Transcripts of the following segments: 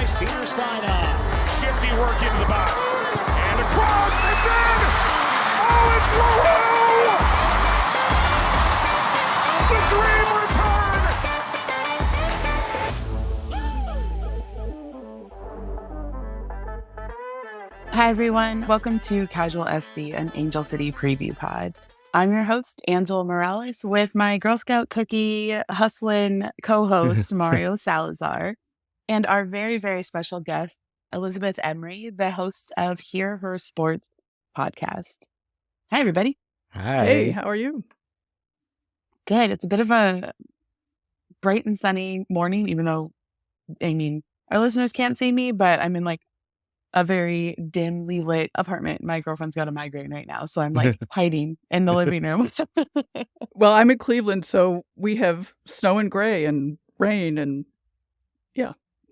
Cedar sign on. Shifty work into the box. And across. It's in. Oh, it's Loho. It's a dream return. Hi, everyone. Welcome to Casual FC, an Angel City preview pod. I'm your host, Angel Morales, with my Girl Scout cookie hustling co-host, Mario Salazar, and our very, very special guest, Elizabeth Emery, the host of Hear Her Sports podcast. Hi, everybody. Hi. Hey, how are you? Good. It's a bit of a bright and sunny morning, even though, our listeners can't see me, but I'm in like a very dimly lit apartment. My girlfriend's got a migraine right now, so I'm like hiding in the living room. Well, I'm in Cleveland, so we have snow and gray and rain and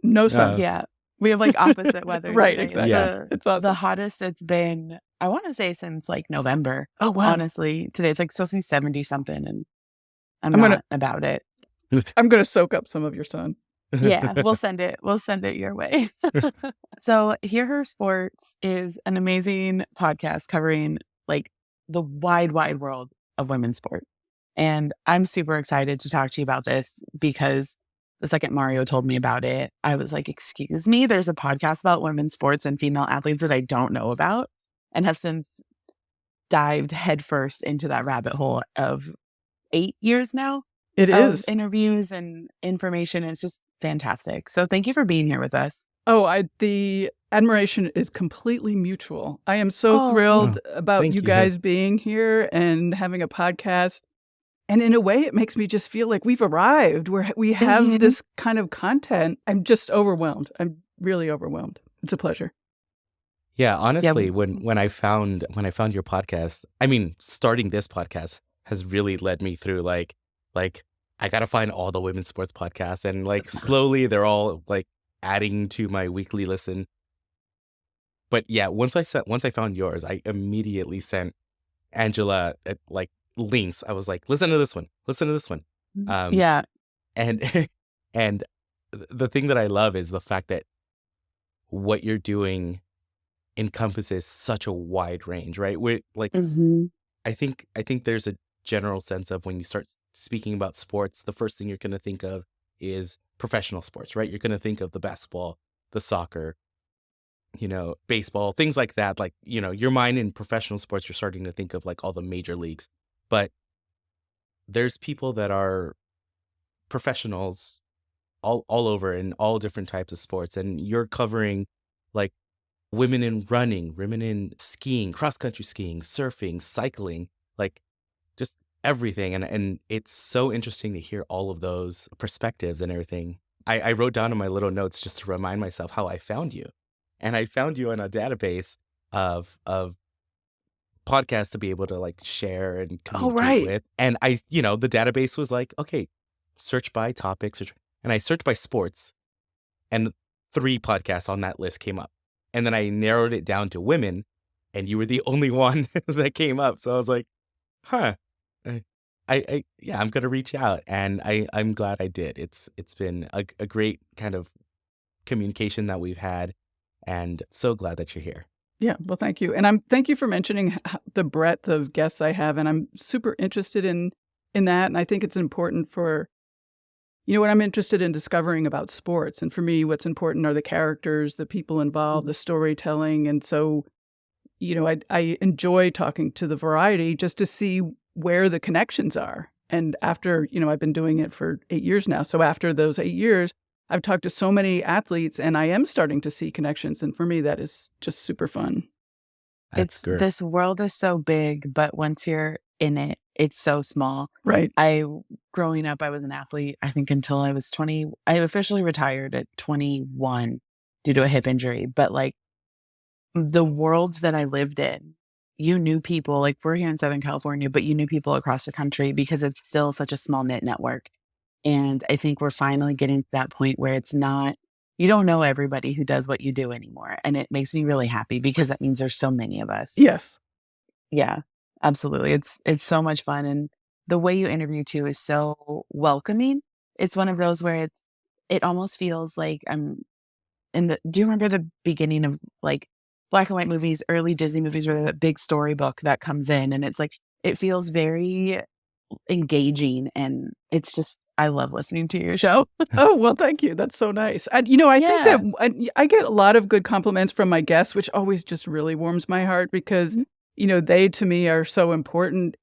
no sun. Yeah. We have like opposite weather. Right, today. exactly. Yeah. It's awesome. The hottest it's been, I want to say, since like November. Oh, wow. Honestly, today it's like supposed to be 70 something, and I'm I'm not gonna- about it. I'm going to soak up some of your sun. Yeah, we'll send it. We'll send it your way. So Hear Her Sports is an amazing podcast covering like the wide world of women's sport. And I'm super excited to talk to you about this because the second Mario told me about it, I was like, excuse me, there's a podcast about women's sports and female athletes that I don't know about, and have since dived headfirst into that rabbit hole of 8 years now It of is. interviews and information. It's just fantastic. So thank you for being here with us. The admiration is completely mutual. I am so Oh. thrilled about thank you you. guys being here and having a podcast. And in a way, it makes me just feel like we've arrived where we have Mhm. this kind of content. I'm just overwhelmed. I'm really overwhelmed. It's a pleasure. Yeah, honestly, when I found your podcast, I mean, starting this podcast has really led me through like I gotta find all the women's sports podcasts, and like slowly they're all like adding to my weekly listen. But yeah, once I found yours, I immediately sent Angela like links. I was like, listen to this one. Yeah. And and the thing that I love is the fact that what you're doing encompasses such a wide range, right? We're like, Mhm. I think there's a general sense of when you start speaking about sports, the first thing you're going to think of is professional sports, right? You're going to think of the basketball, the soccer, baseball, things like that. Like, your mind in professional sports, you're starting to think of like all the major leagues. But there's people that are professionals all over in all different types of sports. And you're covering like women in running, women in skiing, cross-country skiing, surfing, cycling, like just everything. And it's so interesting to hear all of those perspectives and everything. I wrote down in my little notes just to remind myself how I found you. And I found you in a database of podcasts to be able to like share and communicate right. with. And the database was like, okay, search by topics. And I searched by sports, and 3 podcasts on that list came up. And then I narrowed it down to women, and you were the only one that came up. So I was like, huh, I'm going to reach out. And I'm glad I did. It's been a great kind of communication that we've had, and so glad that you're here. Yeah, well, thank you. And thank you for mentioning the breadth of guests I have. And I'm super interested in that. And I think it's important for, what I'm interested in discovering about sports. And for me, what's important are the characters, the people involved, the storytelling. And so, I enjoy talking to the variety just to see where the connections are. And after, I've been doing it for 8 years now. So after those 8 years, I've talked to so many athletes, and I am starting to see connections. And for me, that is just super fun. That's good. This world is so big, but once you're in it, it's so small. Right. Growing up, I was an athlete, I think until I was 20. I officially retired at 21 due to a hip injury. But like the worlds that I lived in, you knew people, like we're here in Southern California, but you knew people across the country because it's still such a small knit network. And I think we're finally getting to that point where it's not, you don't know everybody who does what you do anymore. And it makes me really happy because that means there's so many of us. Yes. Yeah, absolutely. It's so much fun. And the way you interview too is so welcoming. It's one of those where it almost feels like I'm do you remember the beginning of like black and white movies, early Disney movies where there's that big storybook that comes in and it's like, it feels very engaging and it's just, I love listening to your show. Oh, well, thank you. That's so nice. And, I think that I get a lot of good compliments from my guests, which always just really warms my heart because, they to me are so important.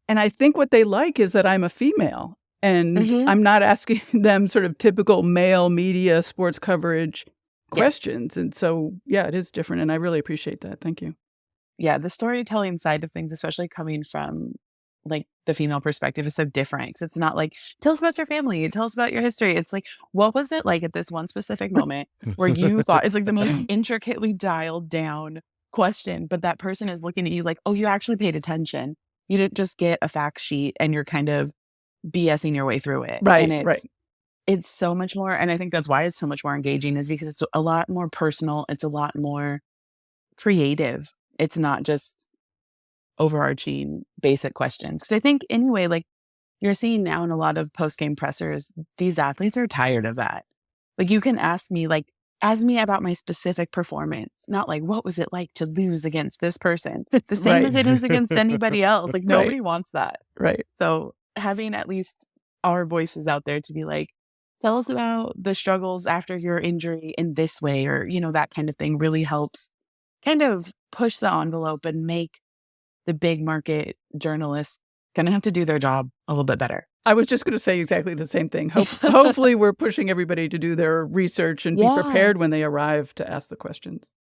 And I think what they like is that I'm a female and I'm not asking them sort of typical male media sports coverage questions. And so, it is different. And I really appreciate that. Thank you. Yeah. The storytelling side of things, especially coming from like the female perspective, is so different because it's not like, tell us about your family, tell us about your history. It's like, what was it like at this one specific moment where you thought it's like the most intricately dialed down question, but that person is looking at you like, oh, you actually paid attention. You didn't just get a fact sheet and you're kind of BSing your way through it. Right, and it's so much more. And I think that's why it's so much more engaging is because it's a lot more personal. It's a lot more creative. It's not just overarching basic questions. Because I think anyway, like you're seeing now in a lot of post-game pressers, these athletes are tired of that. Like you can ask me about my specific performance, not like, what was it like to lose against this person? The same as it is against anybody else. Like nobody wants that. Right. So having at least our voices out there to be like, tell us about the struggles after your injury in this way, or, that kind of thing really helps kind of push the envelope and make the big market journalists going to have to do their job a little bit better. I was just going to say exactly the same thing. Hopefully we're pushing everybody to do their research and be prepared when they arrive to ask the questions.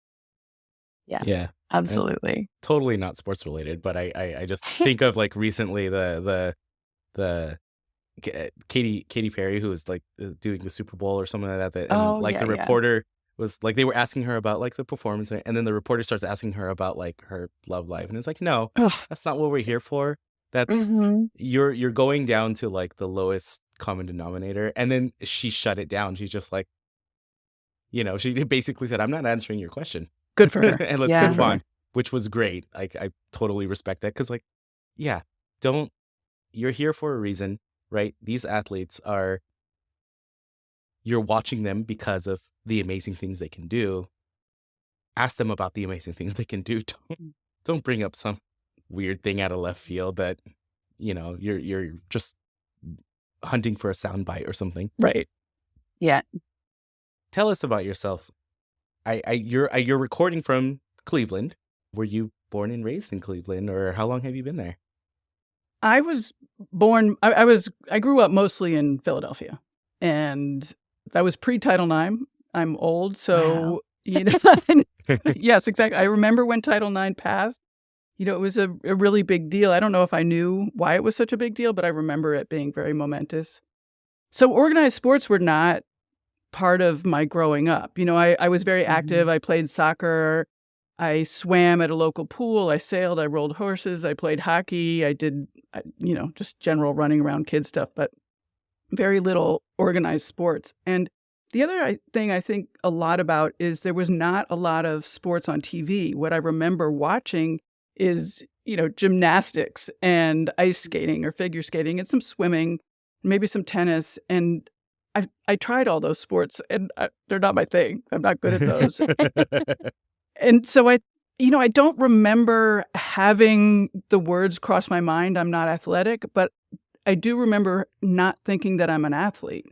Yeah, absolutely. And totally not sports related, but I just think of like recently the Katy Perry, who was like doing the Super Bowl or something like that. And the reporter was like, they were asking her about like the performance, and then the reporter starts asking her about like her love life, and it's like, no, that's not what we're here for. That's you're going down to like the lowest common denominator. And then she shut it down. She's just like, she basically said, I'm not answering your question. Good for her. And let's move on, which was great. Like I totally respect that because you're here for a reason, right? These athletes you're watching them because of the amazing things they can do. Ask them about the amazing things they can do. Don't bring up some weird thing out of left field that you're just hunting for a soundbite or something. Right. Yeah. Tell us about yourself. You're recording from Cleveland. Were you born and raised in Cleveland, or how long have you been there? I was born. I grew up mostly in Philadelphia, and that was pre-Title IX. I'm old, so yes, exactly. I remember when Title IX passed. It was a really big deal. I don't know if I knew why it was such a big deal, but I remember it being very momentous. So organized sports were not part of my growing up. I was very active. I played soccer. I swam at a local pool. I sailed. I rolled horses. I played hockey. I did, just general running around kid stuff, but very little organized sports. And the other thing I think a lot about is there was not a lot of sports on TV. What I remember watching is, gymnastics and ice skating or figure skating and some swimming, maybe some tennis. And I tried all those sports and they're not my thing. I'm not good at those. And so I don't remember having the words cross my mind, I'm not athletic, but I do remember not thinking that I'm an athlete.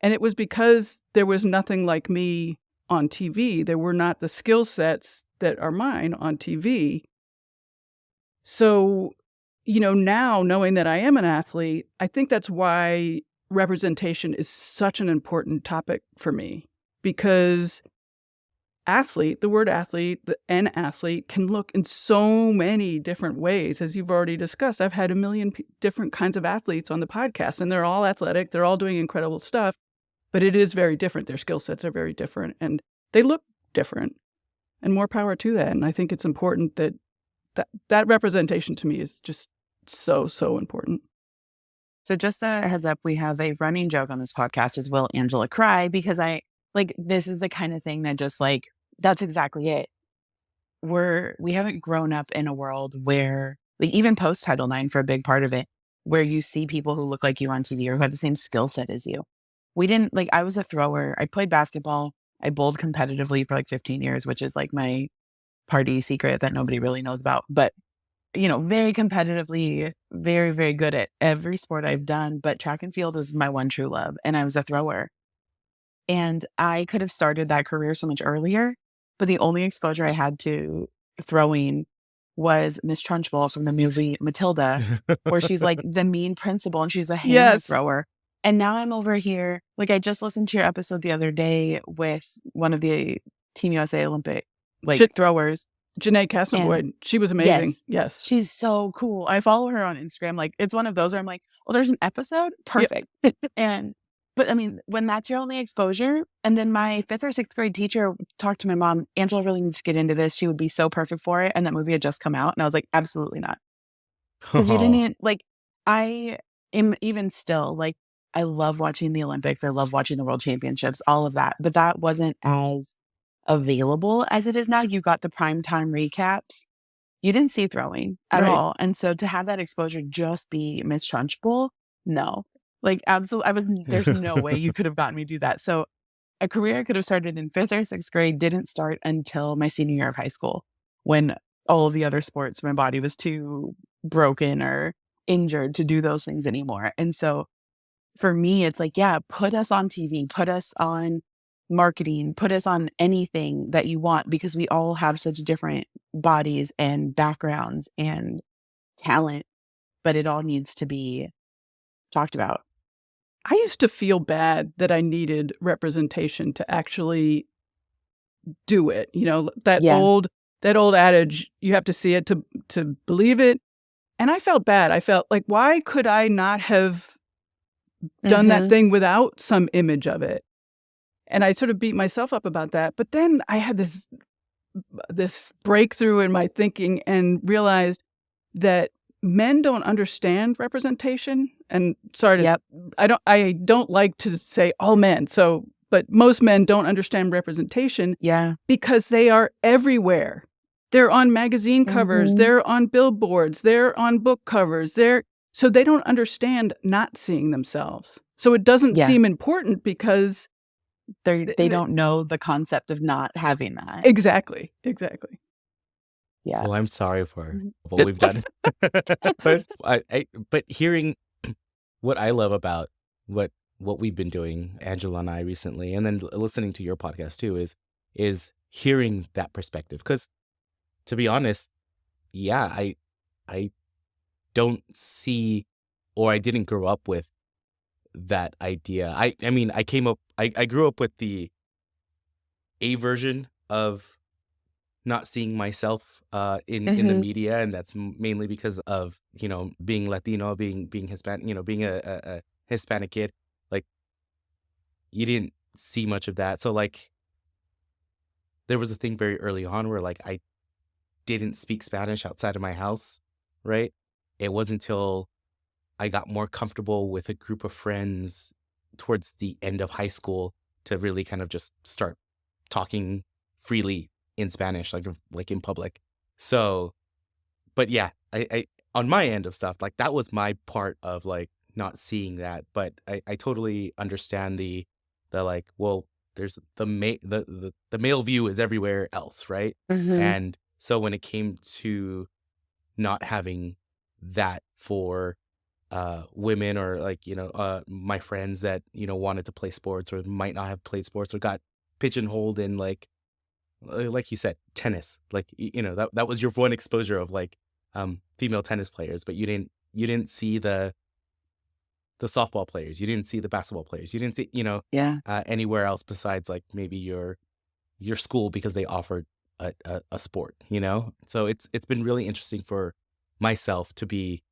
And it was because there was nothing like me on TV. There were not the skill sets that are mine on TV. So, now knowing that I am an athlete, I think that's why representation is such an important topic for me, because the word athlete, an athlete can look in so many different ways. As you've already discussed, I've had a million different kinds of athletes on the podcast, and they're all athletic. They're all doing incredible stuff, but it is very different. Their skill sets are very different, and they look different, and more power to that. And I think it's important that representation to me is just so, so important. So just a heads up, we have a running joke on this podcast is will Angela cry? Because this is the kind of thing that just that's exactly it. We haven't grown up in a world where even post Title IX for a big part of it, where you see people who look like you on TV or who have the same skill set as you. We didn't I was a thrower. I played basketball. I bowled competitively for like 15 years, which is like my party secret that nobody really knows about. But, very competitively, very, very good at every sport I've done. But track and field is my one true love. And I was a thrower. And I could have started that career so much earlier. But the only exposure I had to throwing was Miss Trunchbull from the movie Matilda, where she's like the mean principal and she's a hammer Yes. thrower. And now I'm over here. Like, I just listened to your episode the other day with one of the Team USA Olympic throwers. Janae Casnovoid. She was amazing. Yes. She's so cool. I follow her on Instagram. Like, it's one of those where I'm like, well, there's an episode? Perfect. But I mean, when that's your only exposure, and then my 5th or 6th grade teacher talked to my mom, Angela really needs to get into this. She would be so perfect for it. And that movie had just come out. And I was like, absolutely not. Because you didn't, I am even still, I love watching the Olympics. I love watching the World Championships, all of that. But that wasn't as available as it is now. You got the primetime recaps. You didn't see throwing at all. And so to have that exposure just be Miss Trunchbull, no. Absolutely, there's no way you could have gotten me to do that. So a career I could have started in 5th or 6th grade didn't start until my senior year of high school, when all of the other sports, my body was too broken or injured to do those things anymore. And so for me, it's like, yeah, put us on TV, put us on marketing, put us on anything that you want, because we all have such different bodies and backgrounds and talent, but it all needs to be talked about. I used to feel bad that I needed representation to actually do it. That old adage, you have to see it to believe it. And I felt bad. I felt like, why could I not have done that thing without some image of it? And I sort of beat myself up about that. But then I had this breakthrough in my thinking and realized that men don't understand representation. And sorry to, I don't like to say all men. But most men don't understand representation. Yeah. Because they are everywhere. They're on magazine covers. They're on billboards. They're on book covers. So they don't understand not seeing themselves. So it doesn't seem important because they don't know the concept of not having that. Exactly. Yeah. Well, I'm sorry for what we've done. But hearing what I love about what we've been doing, Angela and I recently, and then listening to your podcast too, is hearing that perspective. Because to be honest, I don't see, or I didn't grow up with that idea. I mean, I grew up with the A version of not seeing myself in the media, and that's mainly because of being Latino, being Hispanic, being a Hispanic kid. Like, you didn't see much of that. So there was a thing very early on where I didn't speak Spanish outside of my house, right? It wasn't until I got more comfortable with a group of friends towards the end of high school to really kind of just start talking freely in Spanish, like in public. So, but yeah, I on my end of stuff, that was my part of not seeing that. But I totally understand the well, there's the male view is everywhere else, right? And so when it came to not having that for women, or my friends that wanted to play sports or might not have played sports or got pigeonholed in like you said, tennis, that was your one exposure of female tennis players, but you didn't see the softball players, you didn't see the basketball players, you didn't see anywhere else besides maybe your school, because they offered a sport, so it's been really interesting for myself to be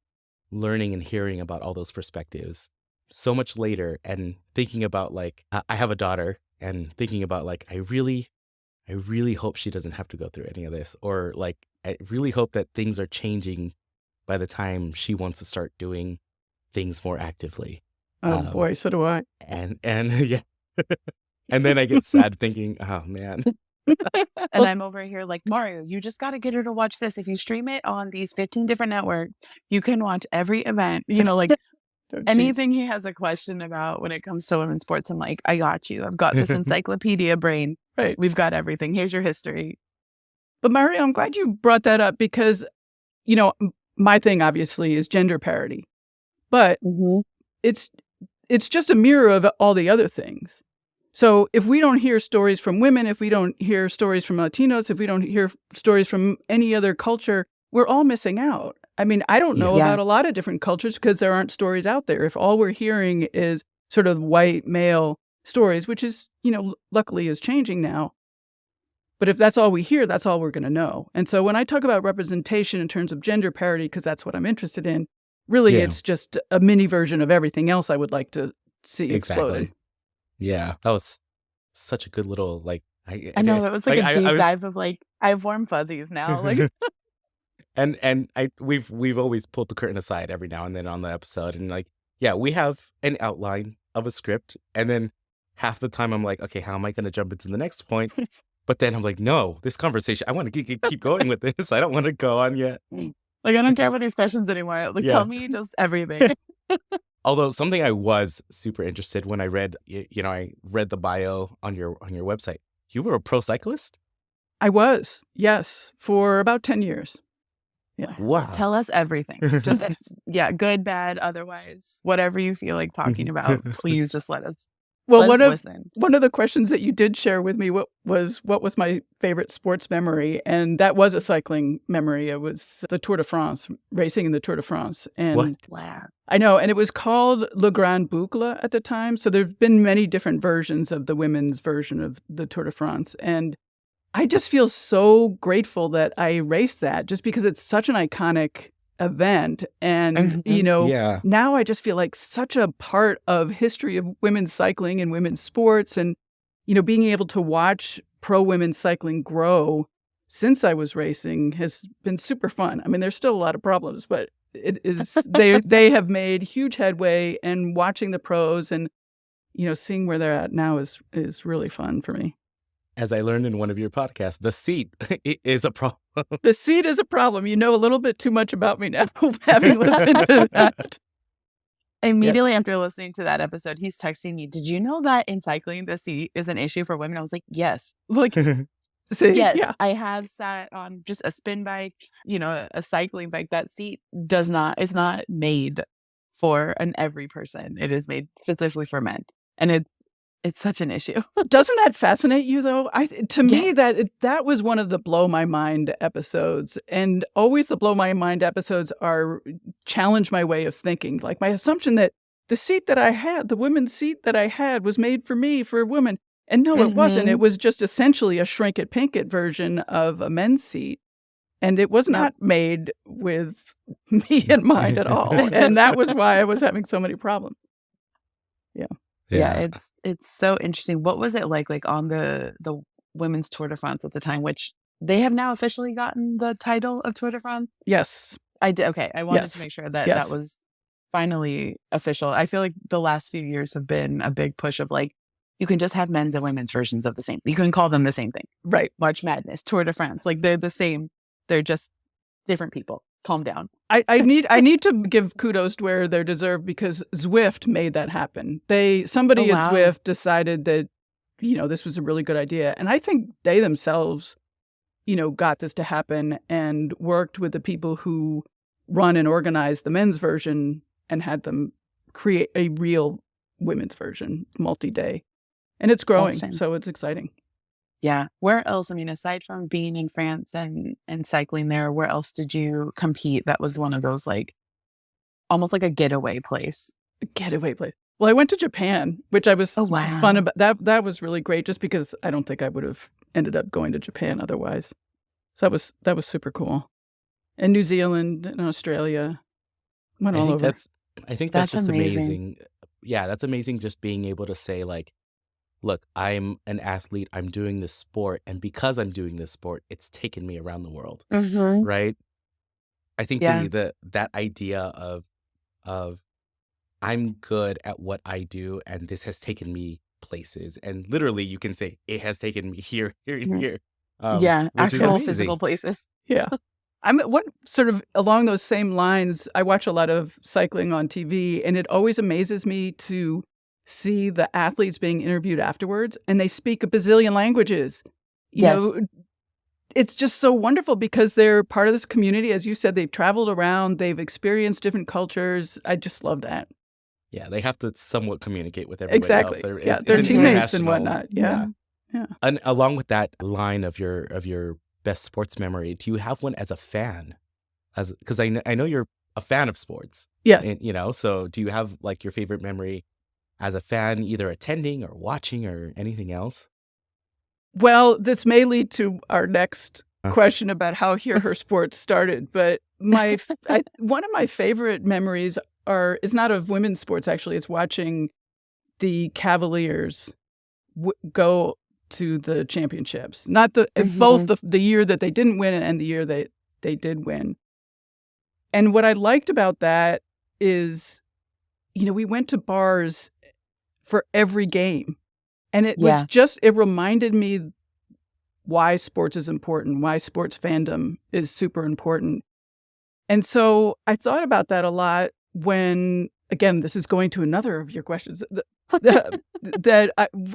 learning and hearing about all those perspectives so much later, and thinking about I have a daughter, and thinking about I really hope she doesn't have to go through any of this, or I really hope that things are changing by the time she wants to start doing things more actively. Oh boy, so do I. And yeah, and then I get sad thinking, oh man. And I'm over here Mario, you just got to get her to watch this. If you stream it on these 15 different networks, you can watch every event. Oh, geez. Anything he has a question about when it comes to women's sports, I'm like, I got you. I've got this encyclopedia brain. Right. We've got everything. Here's your history. But Mario, I'm glad you brought that up because, my thing obviously is gender parity, but it's just a mirror of all the other things. So if we don't hear stories from women, if we don't hear stories from Latinos, if we don't hear stories from any other culture, we're all missing out. I mean, I don't know about a lot of different cultures because there aren't stories out there. If all we're hearing is sort of white male stories, which is, luckily is changing now. But if that's all we hear, that's all we're going to know. And so when I talk about representation in terms of gender parity, because that's what I'm interested in, really it's just a mini version of everything else I would like to see exploded. Yeah, that was such a good little I know that was like a deep dive of I have warm fuzzies now. Like, and we've always pulled the curtain aside every now and then on the episode, and we have an outline of a script, and then half the time I'm like, okay, how am I going to jump into the next point? But then I'm like, no, this conversation, I want to keep going with this. I don't want to go on yet. Like, I don't care about these questions anymore. Like, tell me just everything. Although something I was super interested when I read, I read the bio on your website. You were a pro cyclist? I was, yes, for about 10 years. Yeah. Wow. Tell us everything. Just, good, bad, otherwise, whatever you feel like talking about, please just let us. Well, listen. One of the questions that you did share with me what was my favorite sports memory, and that was a cycling memory. It was the Tour de France, racing in the Tour de France. And what? Wow. I know, and it was called Le Grand Boucle at the time. So there've been many different versions of the women's version of the Tour de France, and I just feel so grateful that I raced that, just because it's such an iconic event. And, now I just feel like such a part of history of women's cycling and women's sports. And, being able to watch pro women's cycling grow since I was racing has been super fun. I mean, there's still a lot of problems, but it is they have made huge headway, and watching the pros and, seeing where they're at now is really fun for me. As I learned in one of your podcasts, the seat is a problem. The seat is a problem. You know a little bit too much about me now, having listened to that. Immediately after listening to that episode, he's texting me, did you know that in cycling, the seat is an issue for women? I was like, yes. Like, See, yes, I have sat on just a spin bike, a cycling bike. That seat is not made for every person. It is made specifically for men. And it's such an issue. Doesn't that fascinate you, though? To me, that was one of the blow my mind episodes. And always the blow my mind episodes challenge my way of thinking. Like my assumption that the seat that I had, the women's seat that I had, was made for me, for women. And no, it wasn't. It was just essentially a shrink-it-pink-it version of a men's seat. And it was not made with me in mind at all. And that was why I was having so many problems. Yeah, it's so interesting. What was it like on the women's Tour de France at the time, which they have now officially gotten the title of Tour de France? Yes. I did. Okay. I wanted to make sure that that was finally official. I feel like the last few years have been a big push of you can just have men's and women's versions of the same. You can call them the same thing. Right. March Madness, Tour de France. They're the same. They're just different people. Calm down. I need to give kudos to where they're deserved, because Zwift made that happen. Somebody at Zwift decided that, this was a really good idea. And I think they themselves, got this to happen and worked with the people who run and organize the men's version and had them create a real women's version, multi-day. And it's growing, so it's exciting. Yeah. Where else? I mean, aside from being in France and cycling there, where else did you compete that was one of those almost like a getaway place? A getaway place. Well, I went to Japan, which I was fun about. That was really great, just because I don't think I would have ended up going to Japan otherwise. So that was super cool. And New Zealand and Australia. Went all over. I think that's just amazing. Yeah, that's amazing, just being able to say look, I'm an athlete, I'm doing this sport, and because I'm doing this sport, it's taken me around the world, right? I think that idea of I'm good at what I do, and this has taken me places, and literally you can say it has taken me here, and here. Actual physical places. Yeah. what sort of along those same lines, I watch a lot of cycling on TV, and it always amazes me to see the athletes being interviewed afterwards, and they speak a bazillion languages. You Yes. know, it's just so wonderful because they're part of this community. As you said, they've traveled around, they've experienced different cultures. I just love that. Yeah, they have to somewhat communicate with everybody Exactly. else. Yeah, It's they're an teammates and international- whatnot. Yeah. And along with that line of your best sports memory, do you have one as a fan? Because I know you're a fan of sports. Yeah. And, so do you have like your favorite memory as a fan, either attending or watching or anything else? Well, this may lead to our next question about how Hear Her Sports started, but one of my favorite memories is not of women's sports, actually. It's watching the Cavaliers go to the championships. Not both the year that they didn't win and the year that they did win. And what I liked about that is, we went to bars for every game. And it was it reminded me why sports is important, why sports fandom is super important. And so I thought about that a lot when, again, this is going to another of your questions, that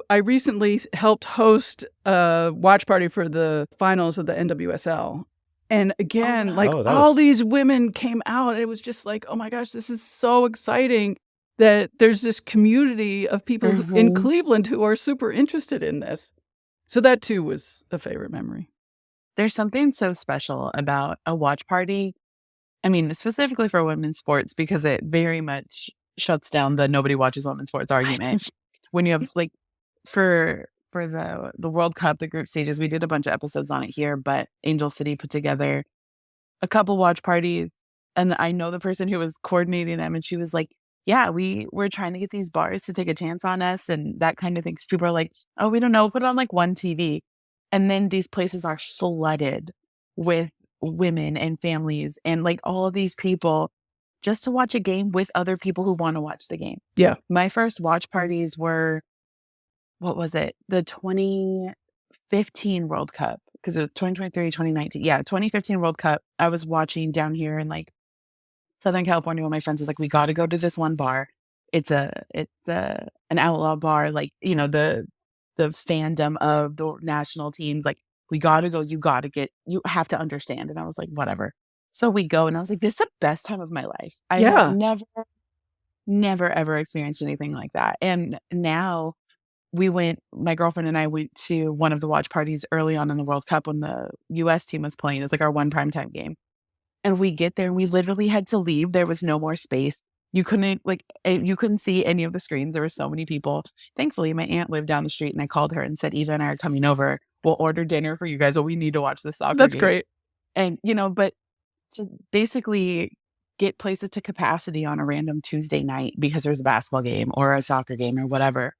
I recently helped host a watch party for the finals of the NWSL. And again, all these women came out, and it was just like, oh my gosh, this is so exciting that there's this community of people in Cleveland who are super interested in this. So that too was a favorite memory. There's something so special about a watch party. I mean, specifically for women's sports, because it very much shuts down the nobody watches women's sports argument. When you have for the World Cup, the group stages, we did a bunch of episodes on it here, but Angel City put together a couple watch parties, and I know the person who was coordinating them, and she was like, yeah, we're trying to get these bars to take a chance on us and that kind of thing. So people are like, oh, we don't know, put it on one TV. And then these places are flooded with women and families and all of these people just to watch a game with other people who want to watch the game. Yeah. My first watch parties were, what was it? The 2015 World Cup, because it was 2023, 2019. Yeah, 2015 World Cup. I was watching down here in Southern California. One of my friends was like, we got to go to this one bar. It's an outlaw bar, the fandom of the national teams. We got to go. You have to understand. And I was like, whatever. So we go, and I was like, this is the best time of my life. I have never, ever experienced anything like that. And now my girlfriend and I went to one of the watch parties early on in the World Cup when the U.S. team was playing. It's our one primetime game. And we get there and we literally had to leave. There was no more space. You couldn't see any of the screens. There were so many people. Thankfully, my aunt lived down the street, and I called her and said, Eva and I are coming over. We'll order dinner for you guys, or we need to watch the soccer That's game. great. And, but to basically get places to capacity on a random Tuesday night because there's a basketball game or a soccer game or whatever,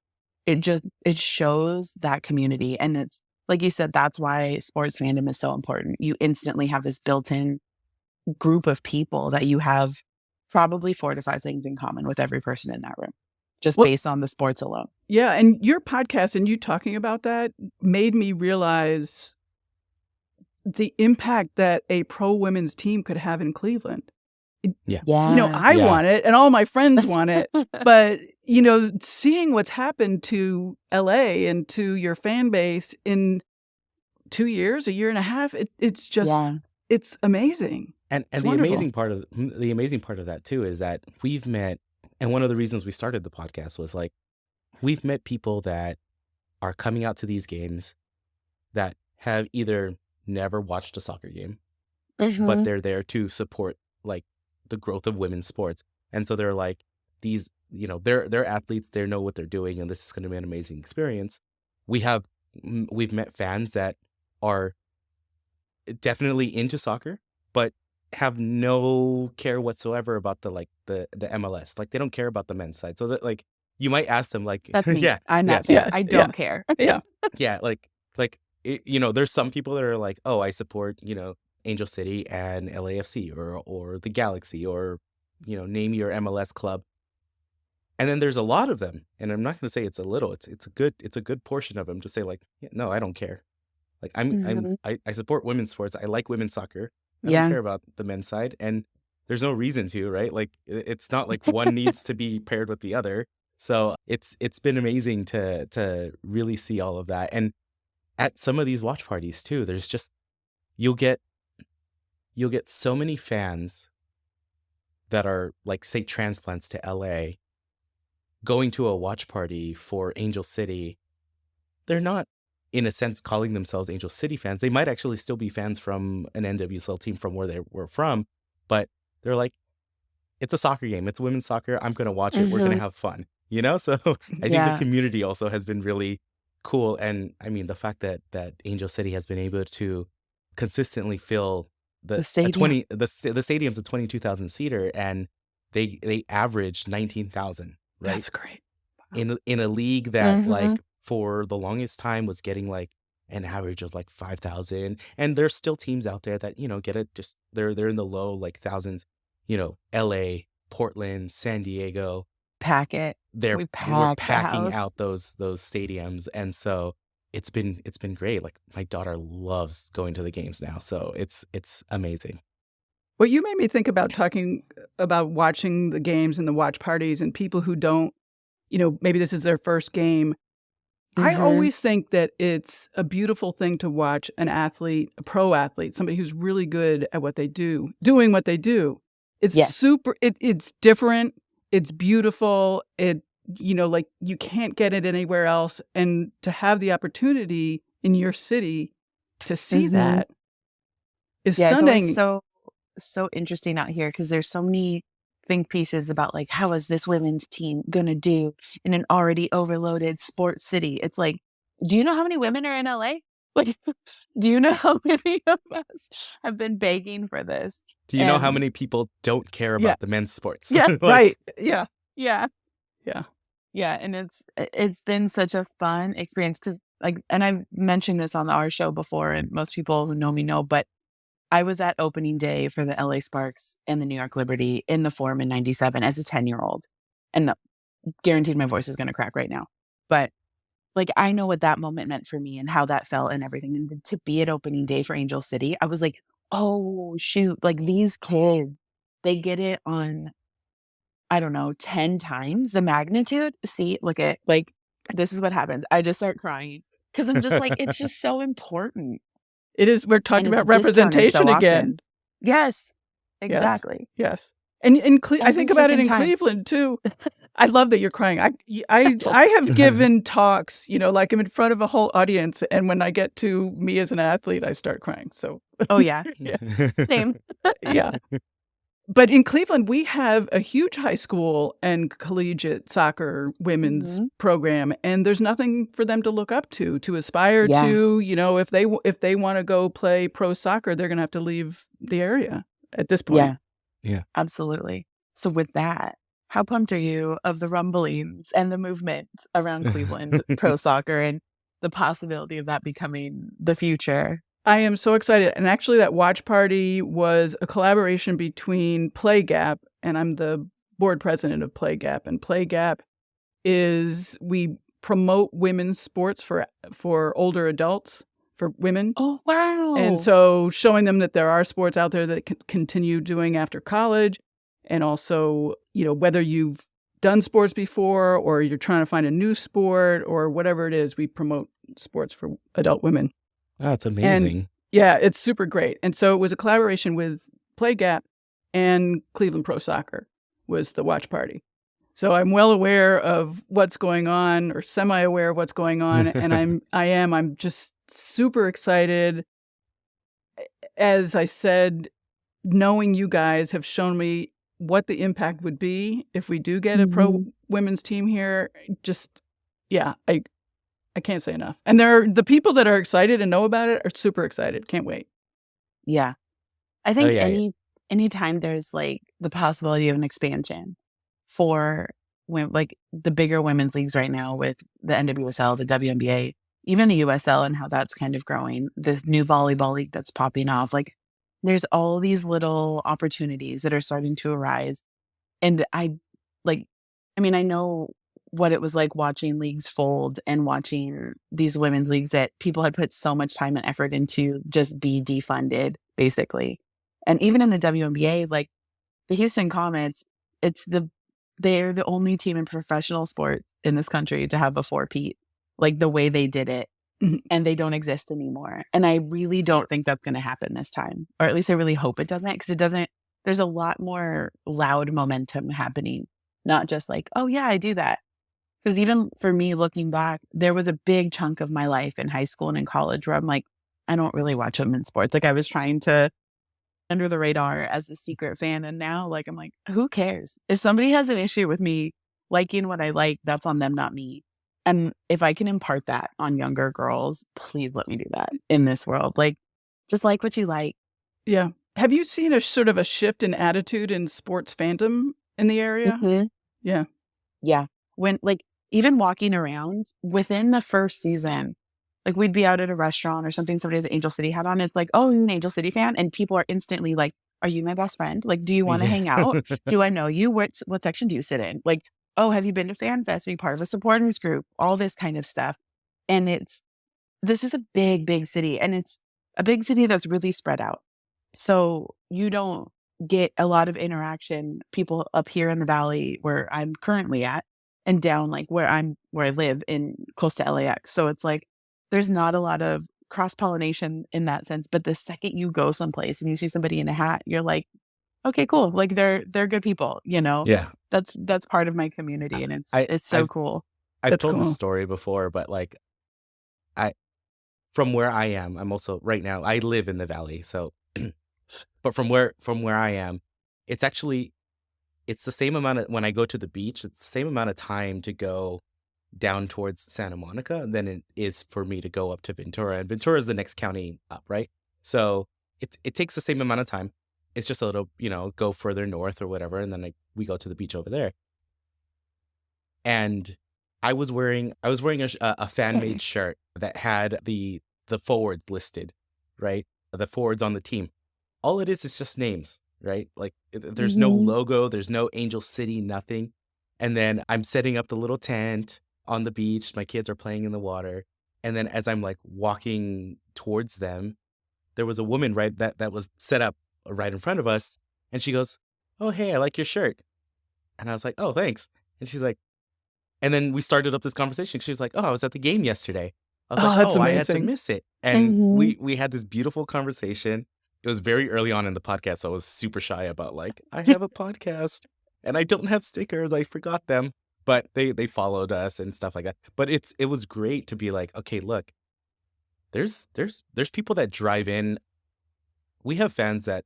it shows that community. And it's, like you said, that's why sports fandom is so important. You instantly have this built-in group of people that you have probably 4 to 5 things in common with every person in that room, just based on the sports alone. Yeah. And your podcast and you talking about that made me realize the impact that a pro women's team could have in Cleveland. Yeah. I want it and all my friends want it, but seeing what's happened to LA and to your fan base in 2 years, a year and a half, it's just, it's amazing. And the amazing part of that too is that we've met, and one of the reasons we started the podcast was we've met people that are coming out to these games that have either never watched a soccer game, but they're there to support the growth of women's sports. And so they're these, they're athletes, they know what they're doing, and this is going to be an amazing experience. We've met fans that are definitely into soccer, but have no care whatsoever about the MLS. They don't care about the men's side. So that you might ask them that's me. yeah, I'm not fan. I don't care. Yeah. Yeah. There's some people that are oh, I support, Angel City and LAFC or the Galaxy or, name your MLS club. And then there's a lot of them. And I'm not going to say it's a little, it's a good portion of them to say no, I don't care. I support women's sports. I like women's soccer. I don't care about the men's side. And there's no reason to, right? Like it's not like one needs to be paired with the other. So it's been amazing to really see all of that. And at some of these watch parties too, there's just you'll get so many fans that are like, say, transplants to LA going to a watch party for Angel City. They're not, in a sense, calling themselves Angel City fans. They might actually still be fans from an NWSL team from where they were from, but they're like, it's a soccer game. It's women's soccer. I'm going to watch it. We're going to have fun, you know? So I think the community also has been really cool. And I mean, the fact that Angel City has been able to consistently fill the stadium. The stadium's a 22,000 seater, and they averaged 19,000, right? That's great. Wow. In a league that like for the longest time was getting like an average of like 5,000. And there's still teams out there that, you know, get it, just they're in the low like thousands, you know, LA, Portland, San Diego. Pack it. We're packing out those stadiums. And so it's been great. Like my daughter loves going to the games now. So it's amazing. Well, you made me think about talking about watching the games and the watch parties and people who don't, you know, maybe this is their first game. I always think that it's a beautiful thing to watch an athlete, a pro athlete, somebody who's really good at what they do, doing what they do. It's it's different. It's beautiful. It, you know, like you can't get it anywhere else. And to have the opportunity in your city to see that is stunning. It's always so interesting out here because there's so many think pieces about like, how is this women's team going to do in an already overloaded sports city? It's like, do you know how many women are in LA? Like, do you know how many of us have been begging for this? Do you know how many people don't care about the men's sports? Yeah, like, right. Yeah. And it's been such a fun experience to like, and I've mentioned this on our show before, and most people who know me know, but I was at opening day for the LA Sparks and the New York Liberty in the Forum in 97 as a 10-year-old. And guaranteed my voice is going to crack right now. But like, I know what that moment meant for me and how that felt and everything. And to be at opening day for Angel City, I was like, oh, shoot, like these kids, they get it on, I don't know, 10 times the magnitude. See, look at, like, this is what happens. I just start crying because I'm just like, it's just so important. It is. We're talking about representation again. Yes, exactly. Yes. And I think about it in Cleveland too. I love that you're crying. I have given talks, you know, like I'm in front of a whole audience, and when I get to me as an athlete, I start crying. So. Oh yeah. Same. Yeah. But in Cleveland, we have a huge high school and collegiate soccer women's program, and there's nothing for them to look up to aspire to. You know, if they want to go play pro soccer, they're going to have to leave the area at this point. Yeah, absolutely. So with that, how pumped are you of the rumblings and the movement around Cleveland pro soccer and the possibility of that becoming the future? I am so excited. And actually, that watch party was a collaboration between Play Gap, and I'm the board president of Play Gap. And Play Gap is, we promote women's sports for older adults, for women. Oh, wow. And so showing them that there are sports out there that can continue doing after college. And also, you know, whether you've done sports before or you're trying to find a new sport or whatever it is, we promote sports for adult women. Oh, that's amazing. And, yeah, it's super great. And so it was a collaboration with Play Gap and Cleveland Pro Soccer was the watch party. So I'm well aware of what's going on, or semi-aware of what's going on, and I'm just super excited. As I said, knowing you guys have shown me what the impact would be if we do get a pro women's team here. Just, yeah, I can't say enough. And the people that are excited and know about it are super excited. Can't wait. Yeah. I think anytime there's like the possibility of an expansion for like the bigger women's leagues right now with the NWSL, the WNBA, even the USL and how that's kind of growing, this new volleyball league that's popping off, like there's all these little opportunities that are starting to arise. And I know what it was like watching leagues fold and watching these women's leagues that people had put so much time and effort into just be defunded, basically. And even in the WNBA, like the Houston Comets, they're the only team in professional sports in this country to have a four-peat, like the way they did it. Mhm. And they don't exist anymore. And I really don't think that's going to happen this time. Or at least I really hope it doesn't, because it doesn't, there's a lot more loud momentum happening. Not just like, oh yeah, I do that. Because even for me looking back, there was a big chunk of my life in high school and in college where I'm like, I don't really watch women's sports. Like I was trying to under the radar as a secret fan. And now like, I'm like, who cares? If somebody has an issue with me liking what I like, that's on them, not me. And if I can impart that on younger girls, please let me do that in this world. Like, just like what you like. Yeah. Have you seen a sort of a shift in attitude in sports fandom in the area? Mhm. Yeah. Yeah. When, like, even walking around within the first season, like, we'd be out at a restaurant or something, somebody has an Angel City hat on. It's like, oh, you're an Angel City fan? And people are instantly like, are you my best friend? Like, do you want to Yeah. hang out? Do I know you? What section do you sit in? Like, oh, have you been to Fan Fest? Are you part of a supporters group? All this kind of stuff. And this is a big, big city. And it's a big city that's really spread out. So you don't get a lot of interaction, people up here in the valley where I'm currently at, and down like where I live in close to LAX. So it's like there's not a lot of cross-pollination in that sense. But the second you go someplace and you see somebody in a hat, you're like, okay, cool. Like they're good people, you know? Yeah. That's part of my community, and it's so cool. I've That's told this cool. story before, but like from where I am, I'm also right now, I live in the valley. So but from where I am, it's the same amount of when I go to the beach, it's the same amount of time to go down towards Santa Monica than it is for me to go up to Ventura. And Ventura is the next county up, right? So it takes the same amount of time. It's just a little, go further north or whatever, and then we go to the beach over there. And I was wearing a fan made shirt that had the forwards listed, right? The forwards on the team. All it is just names, right? Like there's no Mhm. logo, there's no Angel City, nothing. And then I'm setting up the little tent on the beach. My kids are playing in the water. And then as I'm like walking towards them, there was a woman right that was set up right in front of us, and she goes, "Oh, hey, I like your shirt." And I was like, "Oh, thanks." And she's like, and then we started up this conversation. She was like, "Oh, I was at the game yesterday." I was Oh, like, that's "Oh, I had to amazing. miss it." And Mhm. we had this beautiful conversation. It was very early on in the podcast, so I was super shy about like, I have a podcast and I don't have stickers. I forgot them. But they followed us and stuff like that. But it was great to be like, okay, look, there's people that drive in. We have fans that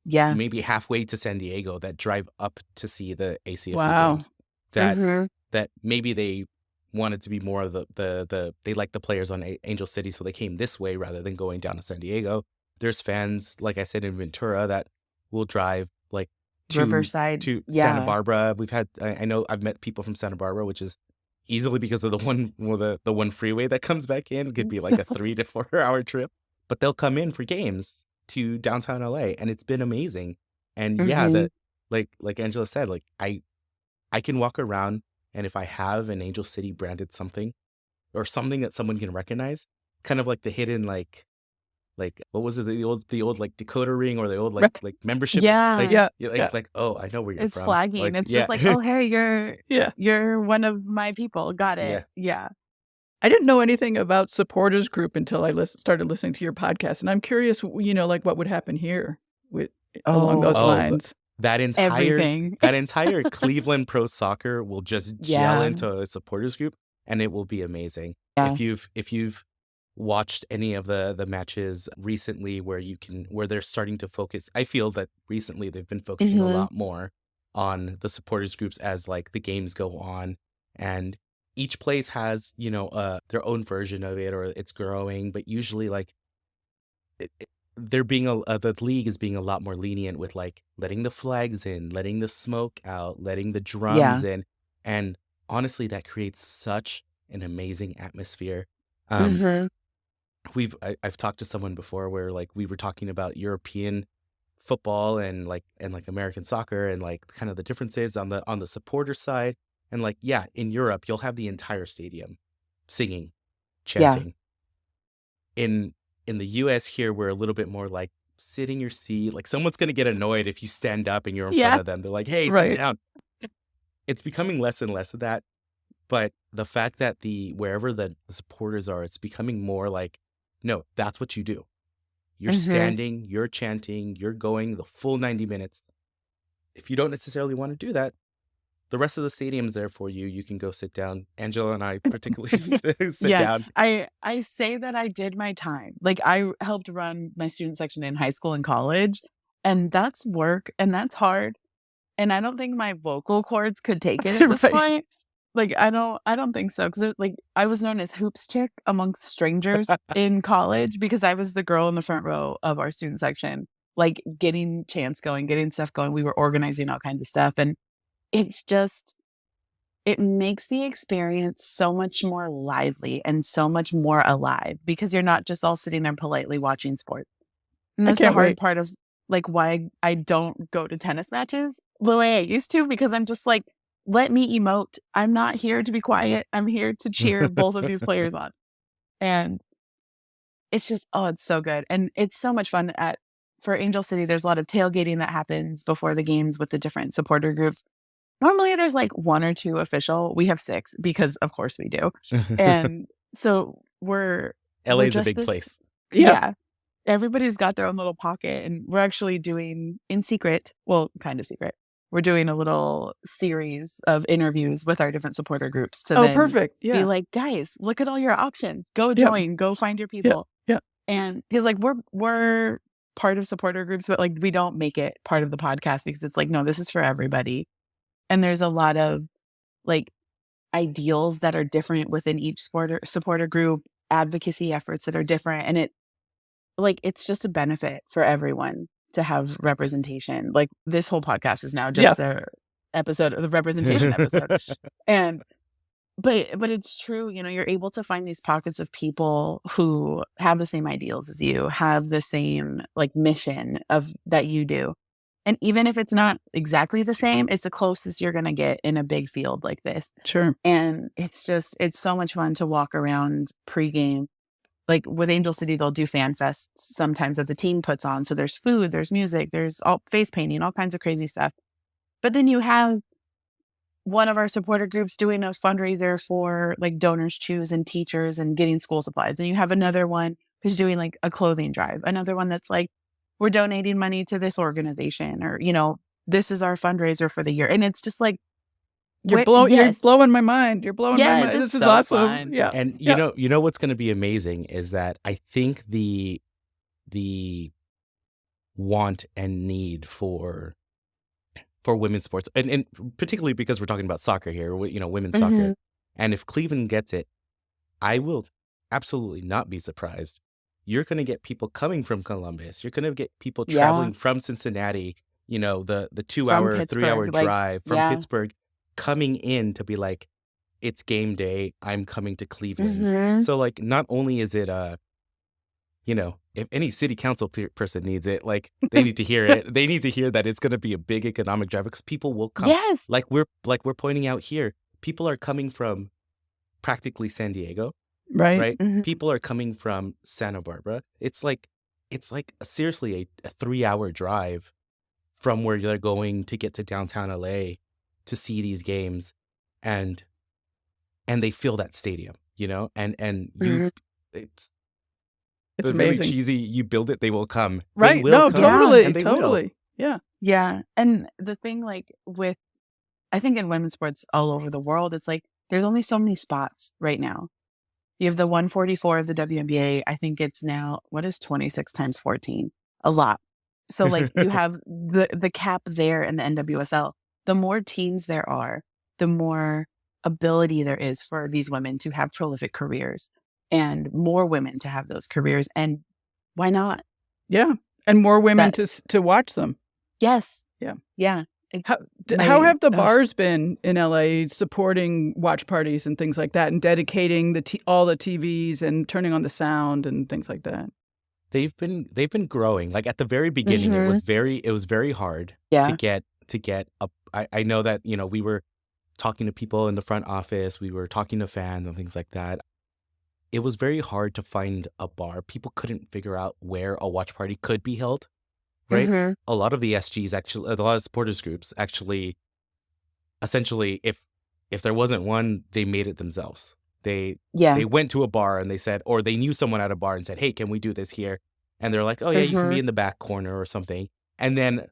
Yeah. maybe halfway to San Diego that drive up to see the ACFC Wow. games. That Mhm. that maybe they wanted to be more of the they like the players on Angel City, so they came this way rather than going down to San Diego. There's fans, like I said, in Ventura that will drive like Riverside. to Santa Yeah. Barbara. I know I've met people from Santa Barbara, which is easily because of the one freeway that comes back in. It could be like a 3 to 4 hour trip, but they'll come in for games to downtown LA, and it's been amazing. And yeah, Mhm. that like Angela said, like I can walk around, and if I have an Angel City branded something or something that someone can recognize, kind of like the hidden like what was it, the old like decoder ring or the old Right. like membership, Yeah. like Yeah. yeah, Yeah. like oh, I know where you're It's from. flagging. Like It's yeah. just like, oh, hey, Yeah. you're one of my people. Got Yeah. it. Yeah. I didn't know anything about supporters group until I started listening to your podcast, and I'm curious, like what would happen here with along those Oh, lines. That everything. entire Cleveland Pro Soccer will just gel Yeah. into a supporters group, and it will be amazing. Yeah. If you've watched any of the matches recently where they're starting to focus, I feel that recently they've been focusing a Mhm. lot more on the supporters groups as like the games go on, and each place has their own version of it, or it's growing, but usually like they're the league is being a lot more lenient with like letting the flags in, letting the smoke out, letting the drums Yeah. in, and honestly, that creates such an amazing atmosphere. Um, Mhm. I've talked to someone before where like we were talking about European football and like American soccer and like kind of the differences on the supporter side, and like yeah, in Europe you'll have the entire stadium singing, Yeah. chanting. In the US here, we're a little bit more like sit in your seat. Like someone's going to get annoyed if you stand up and you're in Yeah. front of them. They're like, hey, Right. sit down. It's becoming less and less of that. But the fact that wherever the supporters are, it's becoming more like, no, that's what you do. You're standing, you're chanting, you're going the full 90 minutes. If you don't necessarily want to do that, the rest of the stadium's there for you. You can go sit down. Angela and I particularly sit down. I say that I did my time. Like I helped run my student section in high school and college, and that's work and that's hard. And I don't think my vocal cords could take it at this Right. point. Like I don't think so, because like I was known as hoops chick amongst strangers in college because I was the girl in the front row of our student section, like getting chants going, getting stuff going. We were organizing all kinds of stuff, and it's just, it makes the experience so much more lively and so much more alive because you're not just all sitting there politely watching sports. And I that's the can't hard wait. part of like why I don't go to tennis matches the way I used to, because I'm just like, let me emote. I'm not here to be quiet. I'm here to cheer both of these players on. And it's just, oh, it's so good. And it's so much fun for Angel City. There's a lot of tailgating that happens before the games with the different supporter groups. Normally there's like 1 or 2 official. We have 6 because of course we do. And so we're LA's a just big this- place. Yeah. Everybody's got their own little pocket, and we're actually doing in secret, well, kind of secret. We're doing a little series of interviews with our different supporter groups to Oh, then perfect. be Yeah. like, guys, look at all your options. Go Yep. join, go find your people. yeah. And 'cause, like we're part of supporter groups, but like we don't make it part of the podcast because it's like, no, this is for everybody. And there's a lot of like ideals that are different within each supporter group, advocacy efforts that are different. And it's just a benefit for everyone to have representation. Like this whole podcast is now just the representation episode. And but it's true, you're able to find these pockets of people who have the same ideals as you, have the same like mission of that you do. And even if it's not exactly the same, it's the closest you're going to get in a big field like this. Sure. And it's so much fun to walk around pregame. Like with Angel City, they'll do fan fests sometimes that the team puts on. So there's food, there's music, there's all face painting, all kinds of crazy stuff. But then you have one of our supporter groups doing a fundraiser for like donors choose and teachers and getting school supplies. And you have another one who's doing like a clothing drive. Another one that's like, we're donating money to this organization, or, this is our fundraiser for the year. And it's just like, You're blowing my mind. You're blowing my mind. This is so awesome. fun. Yeah. And you know what's going to be amazing is that I think the want and need for women's sports, and particularly because we're talking about soccer here, women's soccer, and if Cleveland gets it, I will absolutely not be surprised. You're going to get people coming from Columbus. You're going to get people traveling from Cincinnati, the 2-hour, 3-hour drive from Pittsburgh, coming in to be like, it's game day. I'm coming to Cleveland. So like, not only is it if any city council person needs it, like they need to hear it. They need to hear that it's going to be a big economic driver because people will come. Yes. Like we're pointing out here, people are coming from practically San Diego, right? People are coming from Santa Barbara. It's like seriously a 3-hour drive from where they're going to get to downtown LA to see these games, and they fill that stadium, and you, it's amazing. Really cheesy. You build it, they will come. Right? They will come, totally, and they totally. will. Yeah. Yeah. And the thing, like I think in women's sports all over the world, it's like there's only so many spots right now. You have the 144 of the WNBA. I think it's now, what is 26 times 14? A lot. So like you have the cap there in the NWSL. The more teams there are, the more ability there is for these women to have prolific careers and more women to have those careers. And why not? Yeah. And more women to watch them. Yes. Yeah. Yeah. How have the bars been in LA supporting watch parties and things like that, and dedicating all the TVs and turning on the sound and things like that? They've been growing. Like at the very beginning, it was very hard to get up. I know that, we were talking to people in the front office, we were talking to fans and things like that. it was very hard to find a bar. People couldn't figure out where a watch party could be held, right? Mm-hmm. A lot of the SGs actually, a lot of supporters groups actually, essentially, if there wasn't one, they made it themselves. They Yeah. went to a bar and they said, or they knew someone at a bar and said, "Hey, can we do this here?" And they're like, "Oh yeah, you can be in the back corner or something." And then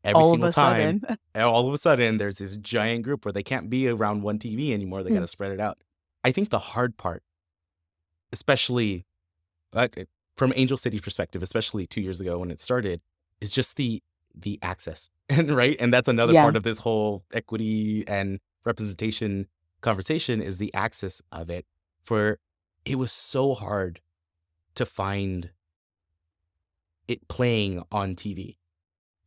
every All of single a time, sudden. all of a sudden, there's this giant group where they can't be around one TV anymore. They got to spread it out. I think the hard part, especially from Angel City's perspective, especially 2 years ago when it started, is just the access, and right, and that's another Yeah. part of this whole equity and representation conversation is the access of it. For it was so hard to find it playing on TV,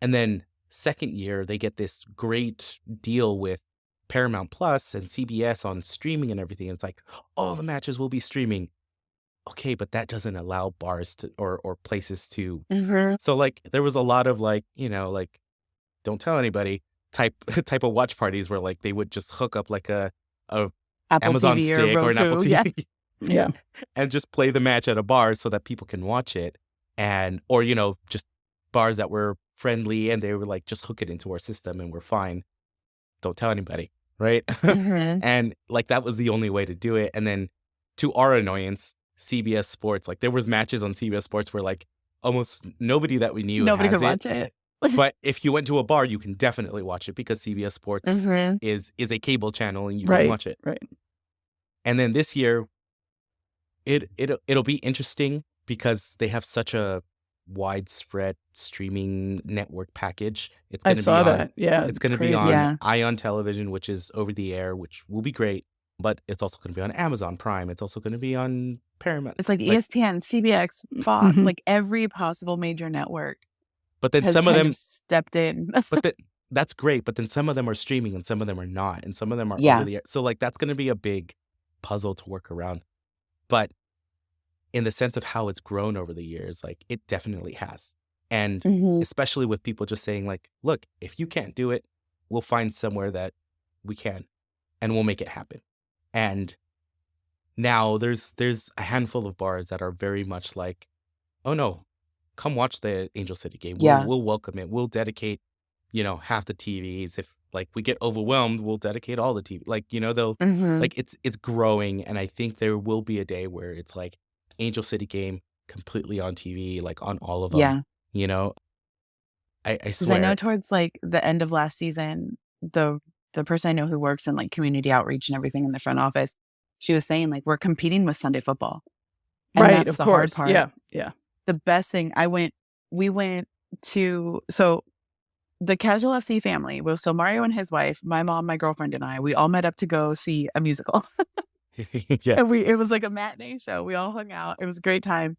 and then second year they get this great deal with Paramount Plus and CBS on streaming and everything. It's like all the matches will be streaming. Okay, but that doesn't allow bars to or places to. Mm-hmm. So like there was a lot of like, like don't tell anybody type of watch parties where like they would just hook up like a Apple Amazon TV stick or an Apple Roku. TV Yeah. and just play the match at a bar so that people can watch it, and or just bars that were friendly and they were like just hook it into our system and we're fine. Don't tell anybody, right? Mm-hmm. And like that was the only way to do it. And then to our annoyance, CBS Sports, like there was matches on CBS Sports where like almost nobody that we knew Nobody has could watch it. But if you went to a bar, you can definitely watch it because CBS Sports Mm-hmm. is a cable channel and you can Right. watch it. Right. And then this year, it'll be interesting because they have such a widespread streaming network package. It's I going to be saw on that. Yeah. it's going to be crazy. on Yeah. Ion Television, which is over the air, which will be great. But it's also going to be on Amazon Prime. It's also going to be on Paramount. It's like ESPN, CBX, Fox, Mhm. like every possible major network But then has some of kind them, of stepped in. that's great. But then some of them are streaming and some of them are not. And some of them are Yeah. over the air. So like that's going to be a big puzzle to work around. But in the sense of how it's grown over the years, like it definitely has. And Mhm. especially with people just saying like, look, if you can't do it, we'll find somewhere that we can and we'll make it happen. And now there's a handful of bars that are very much like, oh no, come watch the Angel City game. Yeah. We'll welcome it. We'll dedicate, half the TVs. If like we get overwhelmed, we'll dedicate all the TV. Like, they'll Mhm. like it's growing, and I think there will be a day where it's like Angel City game completely on TV, like on all of them. Yeah. I Because I know swear. towards like the end of last season, the person I know who works in like community outreach and everything in the front office, she was saying like we're competing with Sunday football. And Right. that's Of the course. hard part. Yeah. Yeah. The best thing we went to, so the Casual FC family was so Mario and his wife, my mom, my girlfriend, and I, we all met up to go see a musical. Yeah. And it was like a matinee show. We all hung out. It was a great time.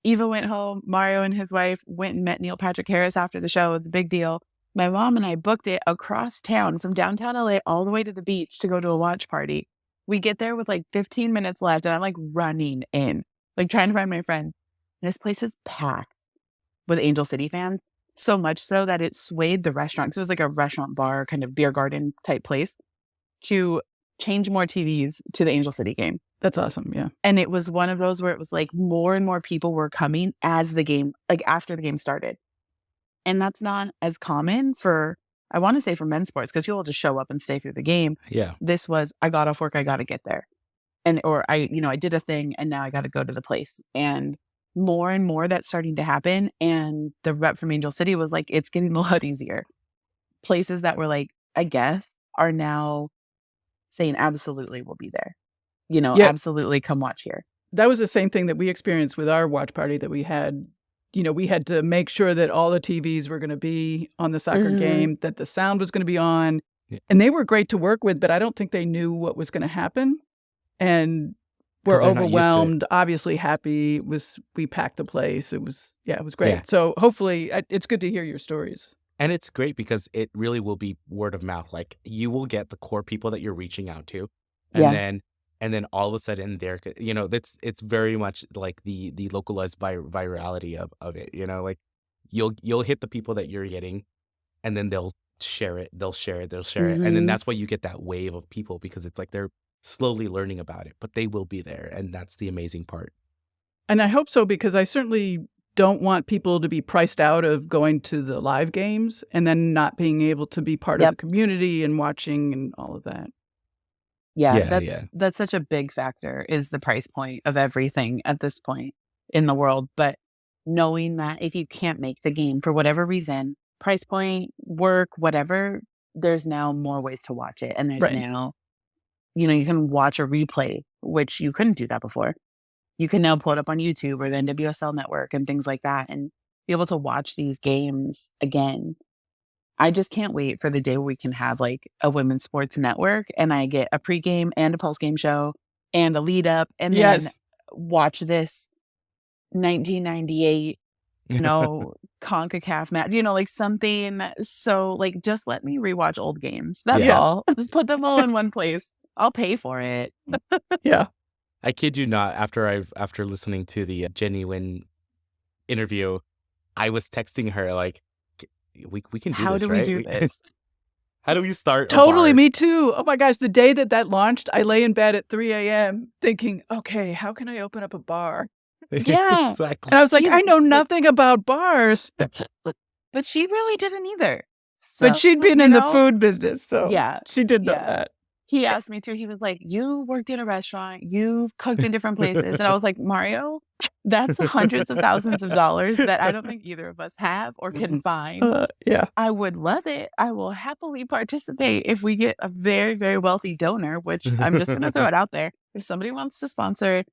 Eva went home. Mario and his wife went and met Neil Patrick Harris after the show. It was a big deal. My mom and I booked it across town from downtown LA all the way to the beach to go to a watch party. We get there with like 15 minutes left and I'm like running in, like trying to find my friend. And this place is packed with Angel City fans, so much so that it swayed the restaurant. 'Cause it was like a restaurant bar, kind of beer garden type place, to change more TVs to the Angel City game. That's awesome. Yeah. And it was one of those where it was like more and more people were coming as the game, like after the game started. And that's not as common for, I want to say for men's sports, because people just show up and stay through the game. Yeah. This was, I got off work, I got to get there. Or I did a thing and now I got to go to the place. And more that's starting to happen. And the rep from Angel City was like, it's getting a lot easier. Places that were like, I guess, are now saying, absolutely, we'll be there. Yeah. Absolutely come watch here. That was the same thing that we experienced with our watch party that we had. We had to make sure that all the TVs were going to be on the soccer Mhm. game, that the sound was going to be on. Yeah. And they were great to work with, but I don't think they knew what was going to happen. And we're 'Cause they're not used to it. overwhelmed, obviously happy. We packed the place. It was great. Yeah. So hopefully it's good to hear your stories. And it's great because it really will be word of mouth. Like you will get the core people that you're reaching out to. And Yeah. then all of a sudden it's very much like the localized virality of it, like you'll hit the people that you're hitting and then they'll share it. And then Mhm. that's why you get that wave of people, because it's like they're slowly learning about it, but they will be there. And that's the amazing part. And I hope so, because I certainly don't want people to be priced out of going to the live games and then not being able to be part of the community and watching and all of that. Yeah, that's such a big factor, is the price point of everything at this point in the world. But knowing that if you can't make the game for whatever reason, price point, work, whatever, there's now more ways to watch it. And there's now, you can watch a replay, which you couldn't do that before. You can now pull it up on YouTube or the NWSL network and things like that and be able to watch these games again. I just can't wait for the day where we can have like a women's sports network and I get a pregame and a postgame show and a lead up and then watch this 1998, CONCACAF match, like something. So like, just let me rewatch old games. That's all. Just put them all in one place. I'll pay for it. I kid you not, after listening to the Jenny Wynn interview, I was texting her like, we can do How this, do right? we do this? How do we start? Totally, me too. Oh my gosh, the day that launched, I lay in bed at 3 a.m. thinking, okay, how can I open up a bar? Yeah. Exactly. And I was like, I know nothing about bars. But she really didn't either. So, but she'd been in the food business, so she did know that. He asked me to. He was like, you worked in a restaurant. You've cooked in different places. And I was like, Mario, that's hundreds of thousands of dollars that I don't think either of us have or can find. I would love it. I will happily participate if we get a very, very wealthy donor, which I'm just going to throw it out there. If somebody wants to sponsor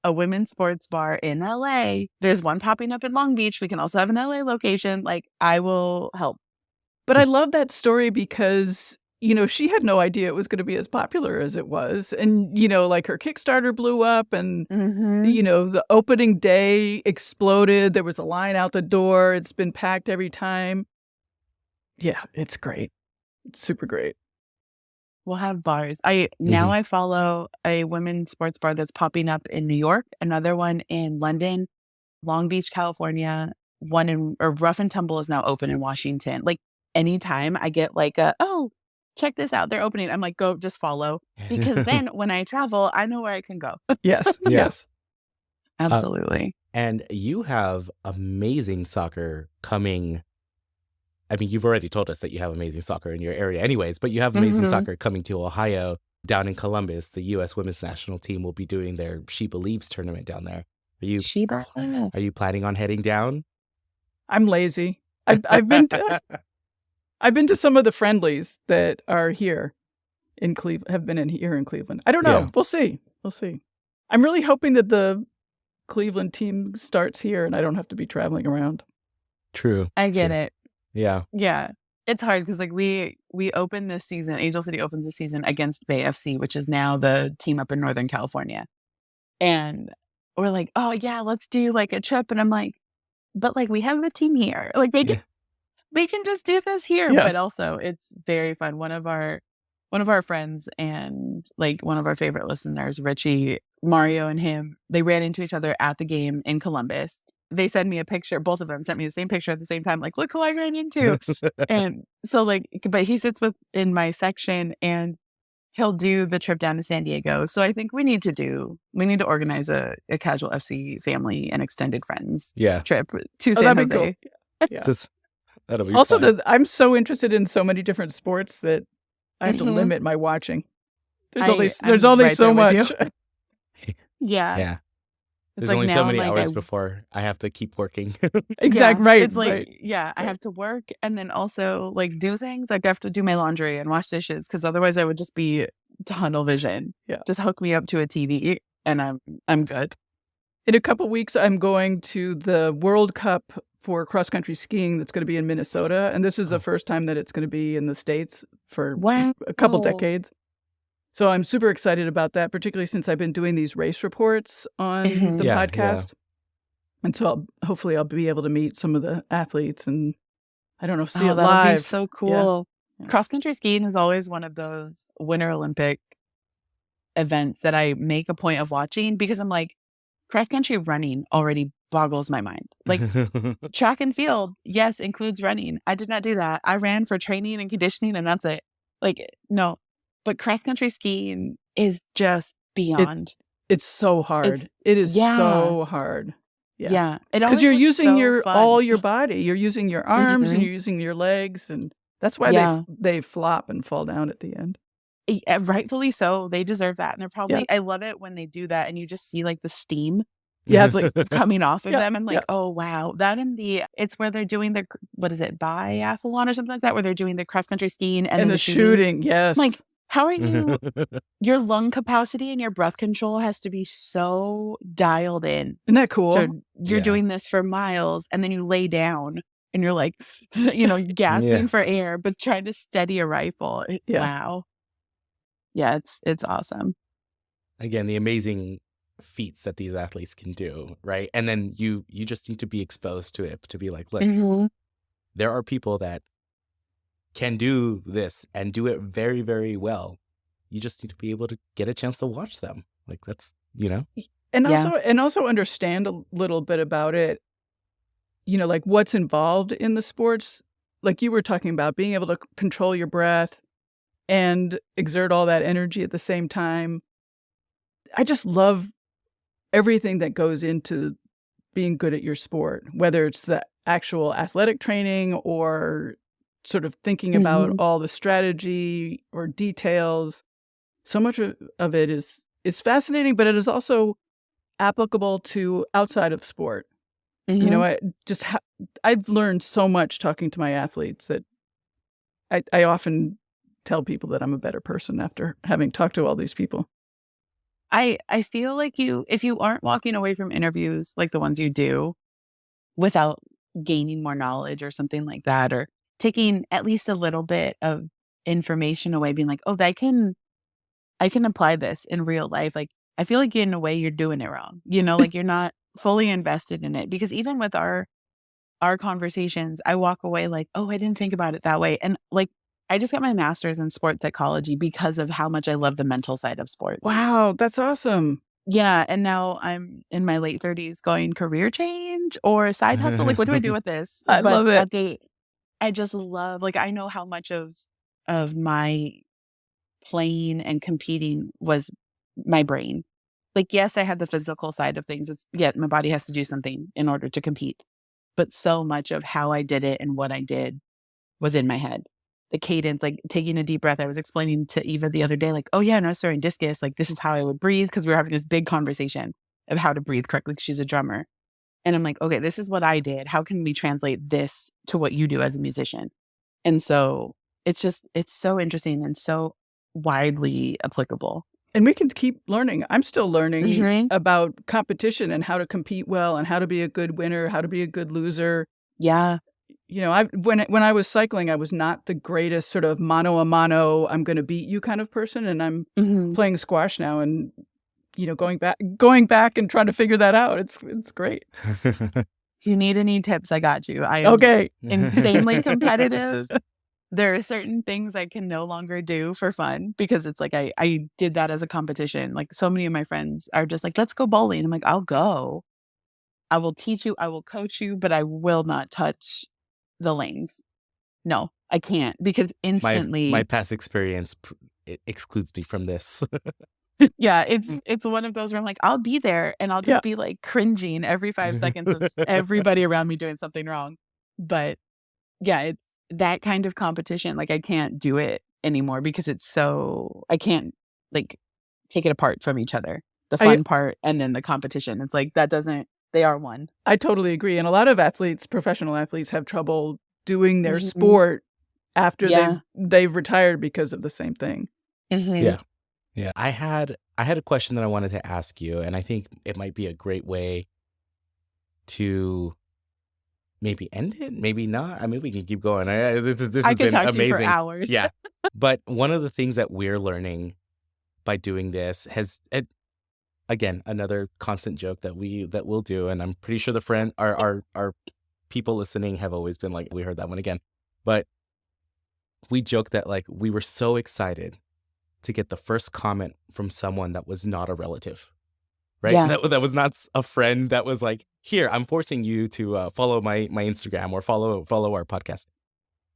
a women's sports bar in LA, there's one popping up in Long Beach. We can also have an LA location. Like, I will help. But I love that story because she had no idea it was going to be as popular as it was. And, like her Kickstarter blew up and, the opening day exploded. There was a line out the door. It's been packed every time. Yeah, it's great. It's super great. We'll have bars. Now I follow a women's sports bar that's popping up in New York, another one in London, Long Beach, California, one in Rough and Tumble is now open in Washington. Like anytime I get like check this out, they're opening, I'm like, go just follow, because then when I travel, I know where I can go. Yes. Absolutely. And you have amazing soccer coming. I mean, you've already told us that you have amazing soccer in your area anyways, but you have amazing soccer coming to Ohio. Down in Columbus, the U.S. women's national team will be doing their She Believes tournament down there. Are you planning on heading down? I'm lazy. I've been to some of the friendlies that are here in Cleveland, have been here in Cleveland. I don't know. Yeah. We'll see. I'm really hoping that the Cleveland team starts here and I don't have to be traveling around. True. I get it. Yeah. Yeah. It's hard because like we open this season, Angel City opens the season against Bay FC, which is now the team up in Northern California. And we're like, oh yeah, let's do like a trip. And I'm like, but like we have a team here. Like they can just do this here. Yeah. But also it's very fun. One of our friends and like one of our favorite listeners, Richie, Mario and him, they ran into each other at the game in Columbus. They sent me a picture. Both of them sent me the same picture at the same time. Like, look who I ran into. And so like, but he sits in my section and he'll do the trip down to San Diego. So I think we need to organize a Casual FC family and extended friends trip to San Jose. Cool. Yeah. That'll be also fun. I'm so interested in so many different sports that I have to limit my watching. There's only so much. Yeah. There's only so many hours before I have to keep working. Exactly. Right. It's like, I have to work and then also like do things. Like I have to do my laundry and wash dishes because otherwise I would just be tunnel vision. Yeah. Just hook me up to a TV and I'm good. In a couple weeks, I'm going to the World Cup for cross-country skiing that's going to be in Minnesota. And this is the first time that it's going to be in the States for a couple decades. So I'm super excited about that, particularly since I've been doing these race reports on the podcast. Yeah. And so hopefully I'll be able to meet some of the athletes and, I don't know, see it live. That would be so cool. Yeah. Cross-country skiing is always one of those Winter Olympic events that I make a point of watching because I'm like, cross-country running already boggles my mind. Like track and field, yes, includes running. I did not do that. I ran for training and conditioning and that's it. Like, no. But cross-country skiing is just beyond. It's so hard. It is so hard. Yeah. It Because always you're looks using so fun. all your body. You're using your arms and Mhm. you're using your legs, and that's why Yeah. they flop and fall down at the end. Yeah, rightfully so. They deserve that. And they're probably, I love it when they do that and you just see like the steam Yes. like coming off of Yeah, them. I'm like, yeah. oh, wow. That and it's where they're doing the, what is it, biathlon or something like that, where they're doing the cross-country skiing and then the shooting. Yes. I'm like, how are you, your lung capacity and your breath control has to be so dialed in. Isn't that cool? So you're Yeah. doing this for miles and then you lay down and you're like, gasping for air, but trying to steady a rifle. Yeah. Wow. Yeah, it's awesome. Again, the amazing feats that these athletes can do, right? And then you just need to be exposed to it to be like, look, Mhm. there are people that can do this and do it very, very well. You just need to be able to get a chance to watch them. Like that's, And Yeah. also understand a little bit about it, like what's involved in the sports. Like you were talking about being able to control your breath and exert all that energy at the same time. I just love everything that goes into being good at your sport, whether it's the actual athletic training or sort of thinking about Mhm. all the strategy or details. So much of it is fascinating, but it is also applicable to outside of sport. Mhm. I've learned so much talking to my athletes that I often tell people that I'm a better person after having talked to all these people. I feel like if you aren't walking away from interviews like the ones you do without gaining more knowledge or something like that, or taking at least a little bit of information away, being like, oh, I can apply this in real life. Like, I feel like in a way you're doing it wrong. Like you're not fully invested in it, because even with our conversations, I walk away like, oh, I didn't think about it that way. And like, I just got my master's in sports psychology because of how much I love the mental side of sports. Wow, that's awesome. Yeah. And now I'm in my late 30s going career change or side hustle. Like, what do I do with this? I love it. I just love, like, I know how much of my playing and competing was my brain. Like, yes, I had the physical side of things. My body has to do something in order to compete. But so much of how I did it and what I did was in my head. The cadence, like taking a deep breath. I was explaining to Eva the other day, like, oh yeah, no, sorry, discus, like this is how I would breathe, because we were having this big conversation of how to breathe correctly. She's a drummer. And I'm like, okay, this is what I did. How can we translate this to what you do as a musician? And so it's so interesting and so widely applicable. And we can keep learning. I'm still learning Mhm. about competition and how to compete well and how to be a good winner, how to be a good loser. Yeah. When I was cycling, I was not the greatest sort of mano a mano, I'm going to beat you kind of person. And I'm Mhm. playing squash now and, going back and trying to figure that out. It's great. Do you need any tips? I got you. I am Okay. insanely competitive. There are certain things I can no longer do for fun, because it's like I did that as a competition. Like, so many of my friends are just like, let's go bowling. I'm like, I'll go. I will teach you. I will coach you, but I will not touch the lanes. No, I can't, because instantly, my past experience it excludes me from this. yeah, it's one of those where I'm like, I'll be there and I'll just be like cringing every 5 seconds of everybody around me doing something wrong. But yeah, it's that kind of competition. Like, I can't do it anymore because I can't like take it apart from each other. The fun part and then the competition. It's like they are one. I totally agree. And a lot of professional athletes have trouble doing their Mhm. sport after Yeah. they've retired because of the same thing. Mhm. Yeah. I had a question that I wanted to ask you, and I think it might be a great way to maybe end it, maybe not. I mean, we can keep going. This I has could been talk to you for amazing. hours. Yeah. But one of the things that we're learning by doing this again, another constant joke that we'll do, and I'm pretty sure our people listening have always been like, we heard that one again. But we joke that like we were so excited to get the first comment from someone that was not a relative, right? Yeah. That was not a friend that was like, here, I'm forcing you to follow my Instagram or follow our podcast.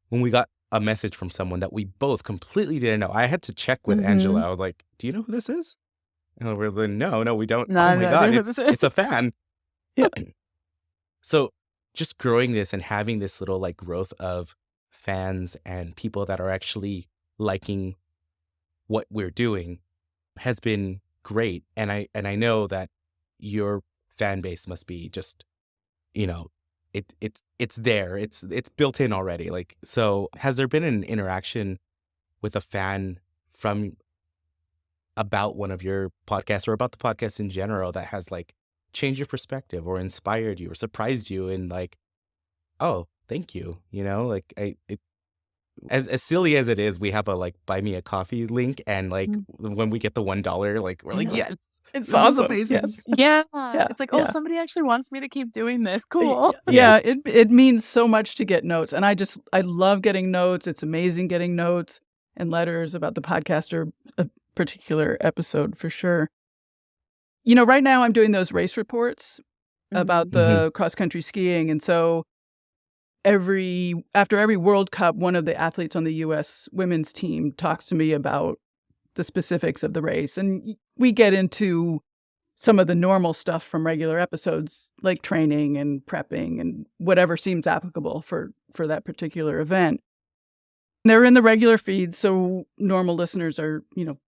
When we got a message from someone that we both completely didn't know. I had to check with Mhm. Angela. I was like, "Do you know who this is?" And we're like, "No, we don't." No, Oh I my have no god, idea who this is. it's a fan. Yeah. So just growing this and having this little like growth of fans and people that are actually liking what we're doing has been great. And I know that your fan base must be just, you know, it's there. It's built in already. Like, so has there been an interaction with a fan from about one of your podcasts or about the podcast in general that has like changed your perspective or inspired you or surprised you and like, oh, thank you, like as silly as it is, we have a like buy me a coffee link, and like when we get the $1, like we're like, yes, It's this is awesome. amazing. Yes. Yeah. Yeah, It's like, oh, yeah. somebody actually wants me to keep doing this. Cool. Yeah, it means so much to get notes. And I love getting notes. It's amazing getting notes and letters about the podcast or a particular episode for sure. Right now I'm doing those race reports about the cross-country skiing. And so after every World Cup, one of the athletes on the U.S. women's team talks to me about the specifics of the race. And we get into some of the normal stuff from regular episodes, like training and prepping and whatever seems applicable for that particular event. They're in the regular feed, so normal listeners are,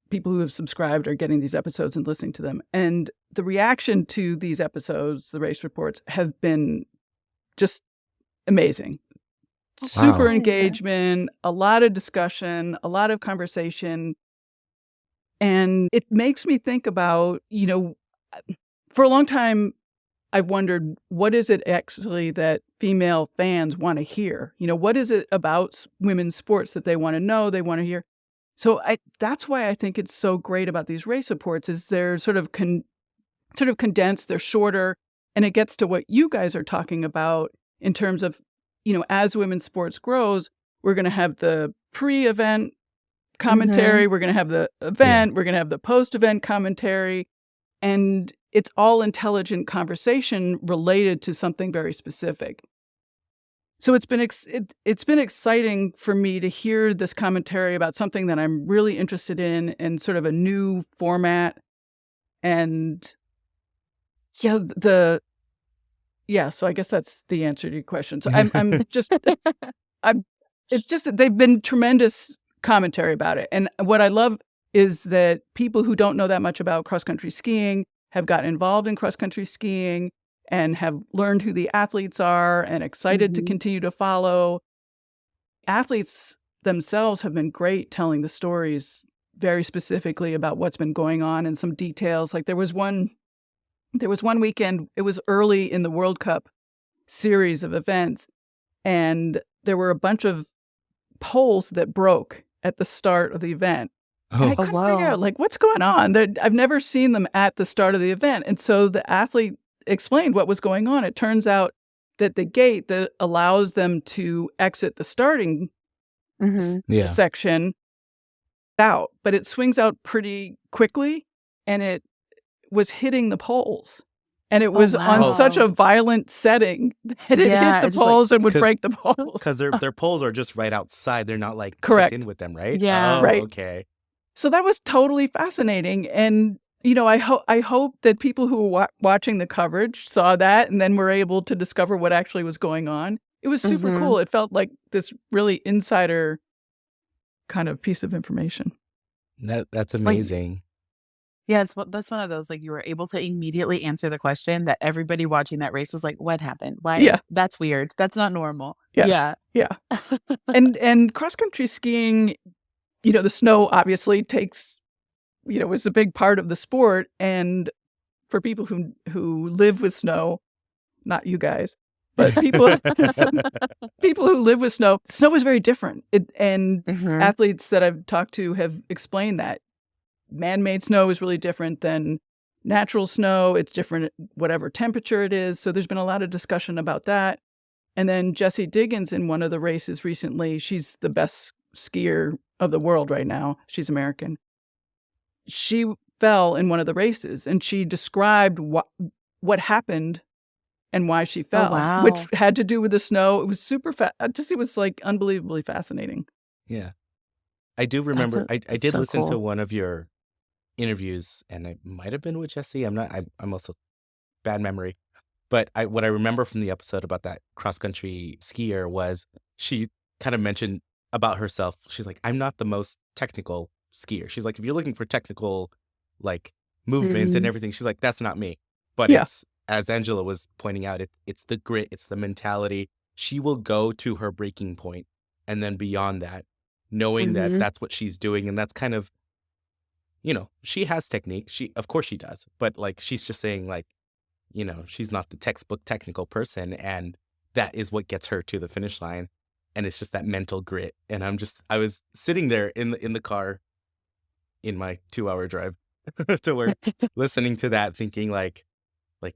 people who have subscribed are getting these episodes and listening to them. And the reaction to these episodes, the race reports, have been just amazing. Super Wow. engagement, a lot of discussion, a lot of conversation. And it makes me think about, for a long time, I've wondered, what is it actually that female fans want to hear? What is it about women's sports that they want to know, they want to hear? So that's why I think it's so great about these race reports is they're sort of condensed, they're shorter, and it gets to what you guys are talking about in terms of, as women's sports grows, we're going to have the pre-event commentary, we're going to have the event, we're going to have the post-event commentary, and it's all intelligent conversation related to something very specific. So it's been exciting for me to hear this commentary about something that I'm really interested in and sort of a new format. And so I guess that's the answer to your question. So it's just that they've been tremendous commentary about it. And what I love is that people who don't know that much about cross-country skiing have gotten involved in cross-country skiing and have learned who the athletes are and excited to continue to follow. Athletes themselves have been great telling the stories very specifically about what's been going on and some details. Like there was one weekend, it was early in the World Cup series of events, and there were a bunch of poles that broke at the start of the event. And I couldn't figure out, like, what's going on? I've never seen them at the start of the event. And so the athlete explained what was going on. It turns out that the gate that allows them to exit the starting section out, but it swings out pretty quickly, and it was hitting the poles. And it was on such a violent setting that it hit the poles and would break the poles. Because their poles are just right outside. They're not like Correct. tucked in with them, right? Yeah. Right. Okay. So that was totally fascinating. And, I hope that people who were watching the coverage saw that and then were able to discover what actually was going on. It was super cool. It felt like this really insider kind of piece of information. That's amazing. That's one of those, like, you were able to immediately answer the question that everybody watching that race was like, what happened? Why? Yeah. That's weird. That's not normal. Yes. Yeah. And cross-country skiing, the snow obviously takes, is a big part of the sport. And for people who live with snow, not you guys, but people who live with snow is very different. Athletes that I've talked to have explained that. Man-made snow is really different than natural snow. It's different whatever temperature it is. So there's been a lot of discussion about that. And then Jessie Diggins in one of the races recently, she's the best skier of the world right now. She's American. She fell in one of the races, and she described what happened and why she fell, wow. which had to do with the snow. It was super it was like unbelievably fascinating. Yeah. I do remember, I that's did so listen to cool. one of your interviews, and it might have been with Jesse. I'm also bad memory. But what I remember from the episode about that cross-country skier was she kind of mentioned about herself. She's like, I'm not the most technical skier. She's like, if you're looking for technical, like, movements and Mhm. everything, she's like, that's not me. But Yeah. it's, as Angela was pointing out, it's the grit, it's the mentality. She will go to her breaking point, and then beyond that, knowing that Mhm. that's what she's doing. And that's kind of, she has technique. Of course she does. But, like, she's just saying, like, she's not the textbook technical person, and that is what gets her to the finish line. And it's just that mental grit. And I was sitting there in the car in my 2-hour drive to work, listening to that, thinking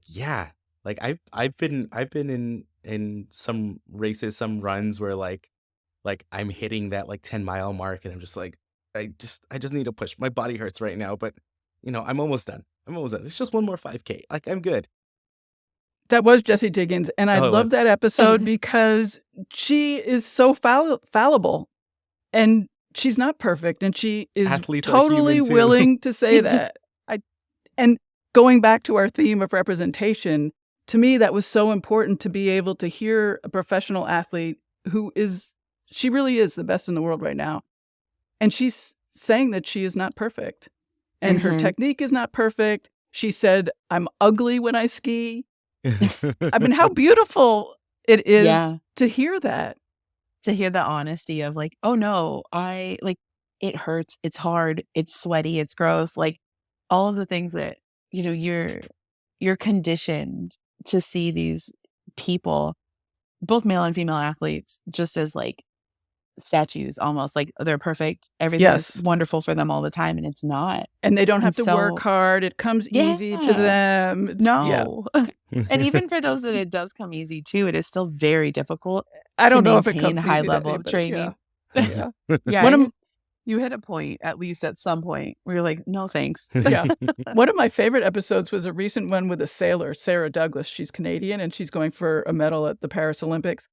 yeah, like I've been in some races, some runs where like I'm hitting that like 10-mile mark, and I'm just like, I just need to push. My body hurts right now, but I'm almost done. It's just one more 5K. Like, I'm good. That was Jessie Diggins, and I Oh, it love was. that episode because she is so fallible, and she's not perfect, and she is Athletes are totally human, too. willing to say that. And going back to our theme of representation, to me, that was so important to be able to hear a professional athlete she really is the best in the world right now. And she's saying that she is not perfect, and her Mhm. technique is not perfect. She said, I'm ugly when I ski. I mean, how beautiful it is Yeah. to hear that. To hear the honesty of like, oh no, it hurts, it's hard, it's sweaty, it's gross, like all of the things that, you're conditioned to see these people, both male and female athletes, just as like statues almost, like they're perfect. Everything is Yes. wonderful for them all the time, and it's not. And they don't have And to work so hard. It comes easy to yeah. them. Yeah. No. And even for those that it does come easy too, it is still very difficult I to don't know if it maintain comes high easy to level of anybody. Yeah. training. Yeah. Yeah, One of you hit a point, at least at some point, where you're like, no, thanks. Yeah. One of my favorite episodes was a recent one with a sailor, Sarah Douglas. She's Canadian, and she's going for a medal at the Paris Olympics.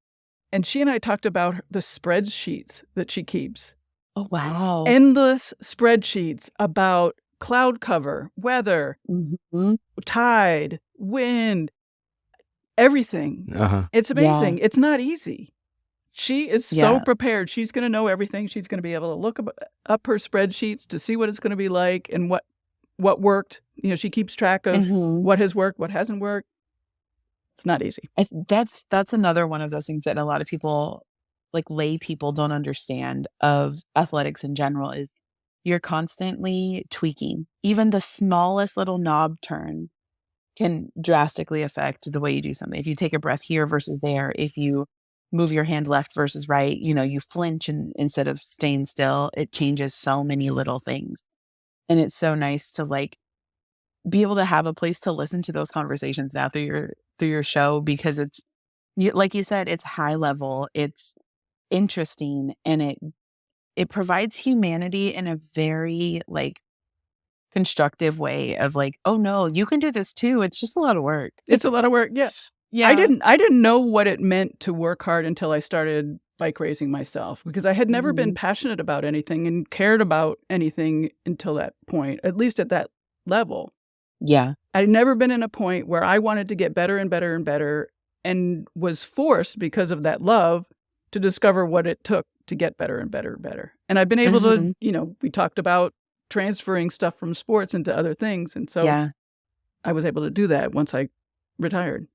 And she and I talked about the spreadsheets that she keeps. Oh, wow. Endless spreadsheets about cloud cover, weather, Mhm. tide, wind, everything. Uh-huh. It's amazing. It's not easy. She is so Yeah. prepared. She's going to know everything. She's going to be able to look up her spreadsheets to see what it's going to be like and what worked. She keeps track of Mhm. what has worked, what hasn't worked. It's not easy. That's another one of those things that a lot of people, like lay people, don't understand of athletics in general is you're constantly tweaking. Even the smallest little knob turn can drastically affect the way you do something. If you take a breath here versus there, if you move your hand left versus right, you flinch and instead of staying still, it changes so many little things. And it's so nice to like be able to have a place to listen to those conversations now through your show, because it's like you said, it's high level, it's interesting, and it provides humanity in a very like constructive way of like, oh no, you can do this too. It's just a lot of work. It's a lot of work. Yes. Yeah. I didn't know what it meant to work hard until I started bike racing myself, because I had never been passionate about anything and cared about anything until that point, at least at that level. Yeah. I'd never been in a point where I wanted to get better and better and better, and was forced because of that love to discover what it took to get better and better and better. And I've been able to, we talked about transferring stuff from sports into other things. And so Yeah. I was able to do that once I retired.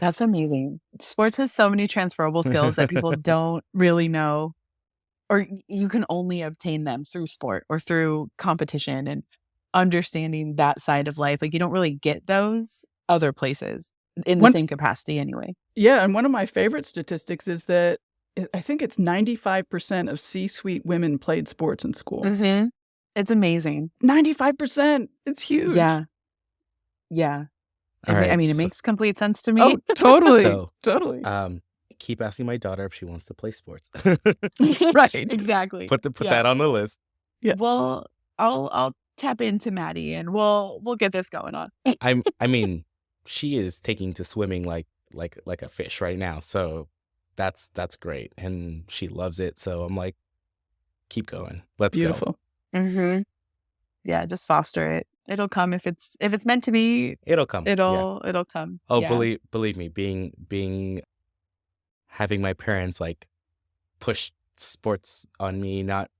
That's amazing. Sports has so many transferable skills that people don't really know, or you can only obtain them through sport or through competition and understanding that side of life. Like you don't really get those other places in the same capacity anyway. Yeah. And one of my favorite statistics is that I think it's 95% of C-suite women played sports in school. Mm-hmm. It's amazing. 95%. It's huge. Yeah. Yeah. All right, I mean, it makes complete sense to me. Oh, totally. So, totally. Keep asking my daughter if she wants to play sports. Right. Exactly. Put that on the list. Yes. Well, I'll tap into Maddie and we'll get this going on. I mean, she is taking to swimming like a fish right now. So that's great, and she loves it. So I'm like, keep going. Let's go. Beautiful. Mm-hmm. Yeah, just foster it. It'll come if it's meant to be. It'll come. Yeah. It'll come. Oh, Yeah. believe me, having my parents like push sports on me, not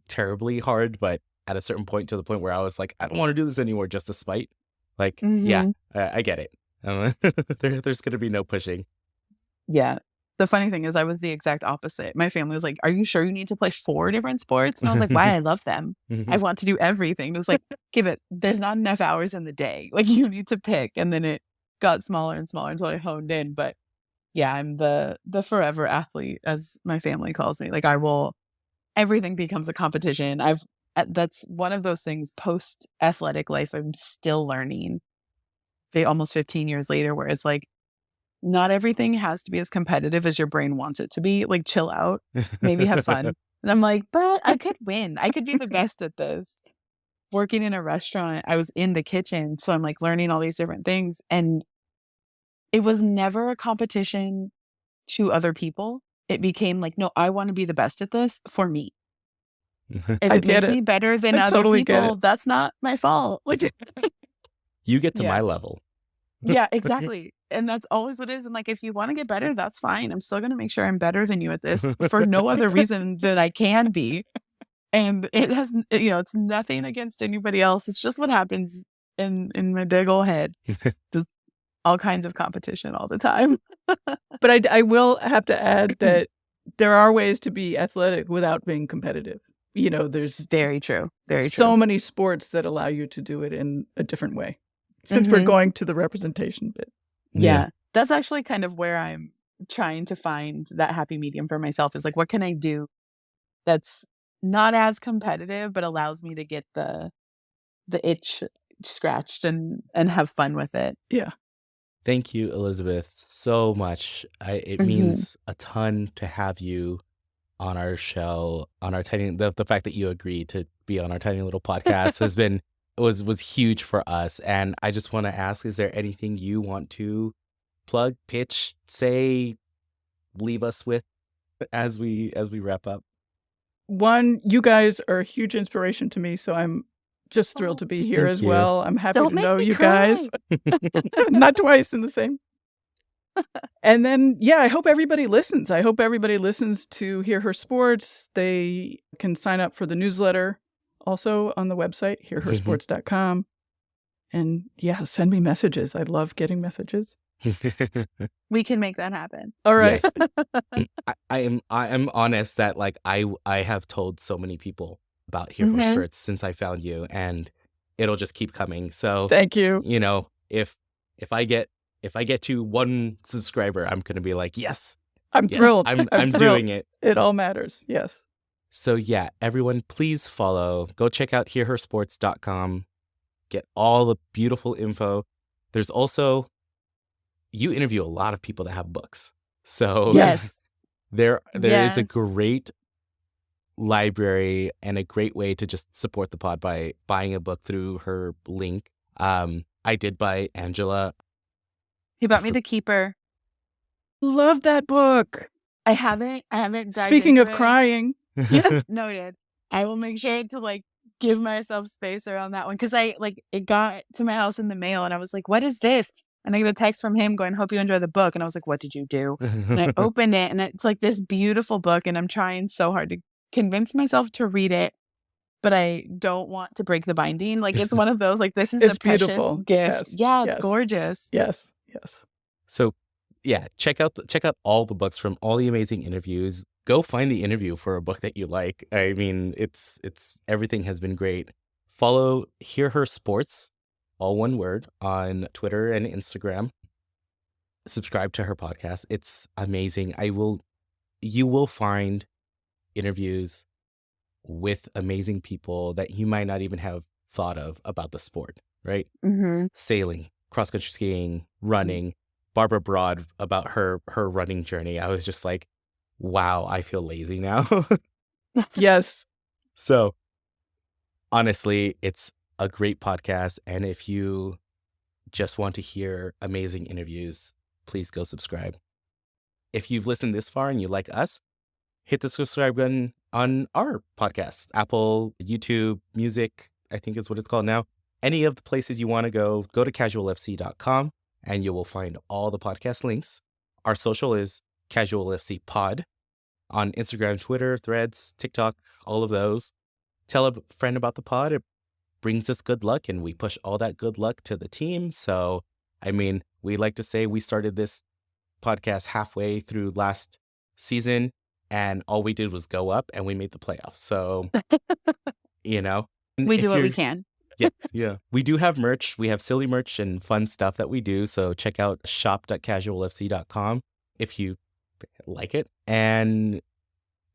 terribly hard, but at a certain point, to the point where I was like, I don't want to do this anymore just to spite. Like, yeah, Mm-hmm. I get it. There's going to be no pushing. Yeah. The funny thing is, I was the exact opposite. My family was like, "Are you sure you need to play 4 different sports?" And I was like, "Why? I love them. I want to do everything." It was like, "Give it. There's not enough hours in the day. Like, you need to pick." And then it got smaller and smaller until I honed in. But yeah, I'm the forever athlete, as my family calls me. Like, everything becomes a competition. That's one of those things post athletic life I'm still learning almost 15 years later, where it's like, not everything has to be as competitive as your brain wants it to be. Like, chill out, maybe have fun. And I'm like, but I could win. I could be the best at this. Working in a restaurant, I was in the kitchen. So I'm like learning all these different things. And it was never a competition to other people. It became like, no, I want to be the best at this for me. If I it get makes it. me better than I other totally get people, it. that's not my fault. Like, You get to Yeah. my level. yeah, exactly. And that's always what it is. I'm like, if you want to get better, that's fine. I'm still going to make sure I'm better than you at this for no other reason than I can be. And it has, it's nothing against anybody else. It's just what happens in my big old head. Just all kinds of competition all the time. But I will have to add that there are ways to be athletic without being competitive. There's Very true. Very so true. many sports that allow you to do it in a different way. Since we're Mhm. going to the representation bit. Yeah. That's actually kind of where I'm trying to find that happy medium for myself, is like, what can I do that's not as competitive, but allows me to get the itch scratched and have fun with it. Yeah. Thank you, Elizabeth, so much. It Mhm. means a ton to have you on our show, on our tiny. The fact that you agreed to be on our tiny little podcast was huge for us. And I just want to ask: is there anything you want to plug, pitch, say, leave us with as we wrap up? One, you guys are a huge inspiration to me, so I'm just thrilled to be here Thank as you. well. I'm happy Don't to make know me you cry. guys. Not twice in the same. And then, yeah, I hope everybody listens. I hope everybody listens to Hear Her Sports. They can sign up for the newsletter also on the website, hearhersports.com. And yeah, send me messages. I love getting messages. We can make that happen. All right. Yes. I am honest that like I have told so many people about Hear Her Mhm. Sports since I found you, and it'll just keep coming. So Thank you. if I get you 1 subscriber, I'm gonna be like, yes, I'm yes, thrilled. I'm thrilled. doing it. It all matters. Yes. So yeah, everyone, please follow. Go check out hearhersports.com. Get all the beautiful info. There's also, you interview a lot of people that have books. So Yes. there is a Yes. great library and a great way to just support the pod by buying a book through her link. I did buy Angela. He bought me The Keeper. Love that book. I haven't dived Speaking into of it. crying, Yeah, noted. I will make sure to like give myself space around that one, because it got to my house in the mail and I was like, what is this? And I get a text from him going, hope you enjoy the book. And I was like, what did you do? And I opened it and it's like this beautiful book, and I'm trying so hard to convince myself to read it, but I don't want to break the binding. Like, it's one of those, like, this is it's a precious beautiful. gift. Yes. Yeah, it's Yes. gorgeous. Yes. Yes. So yeah, check out all the books from all the amazing interviews. Go find the interview for a book that you like. I mean, it's everything has been great. Follow Hear Her Sports, all one word, on Twitter and Instagram. Subscribe to her podcast. It's amazing. You will find interviews with amazing people that you might not even have thought of about the sport, right? Mm-hmm. Sailing, cross-country skiing, running. Barbara Broad about her running journey. I was just like, wow, I feel lazy now. Yes. So honestly, it's a great podcast. And if you just want to hear amazing interviews, please go subscribe. If you've listened this far and you like us, hit the subscribe button on our podcast, Apple, YouTube, Music, I think is what it's called now. Any of the places you want to go to casualfc.com and you will find all the podcast links. Our social is casualfc pod on Instagram, Twitter, Threads, TikTok, all of those. Tell a friend about the pod. It brings us good luck and we push all that good luck to the team. So, I mean, we like to say we started this podcast halfway through last season and all we did was go up and we made the playoffs. So, you know, We do what we can. Yeah. We do have merch. We have silly merch and fun stuff that we do. So check out shop.casualfc.com if you like it. And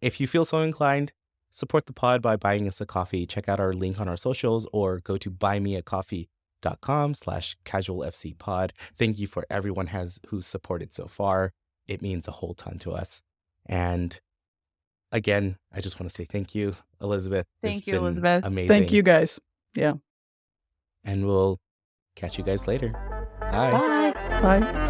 if you feel so inclined, support the pod by buying us a coffee. Check out our link on our socials or go to buymeacoffee.com/casualfcpod. Thank you for everyone who's supported so far. It means a whole ton to us. And again, I just want to say thank you, Elizabeth. Thank you, Elizabeth. Amazing. Thank you, guys. Yeah. And we'll catch you guys later. Bye. Bye. Bye.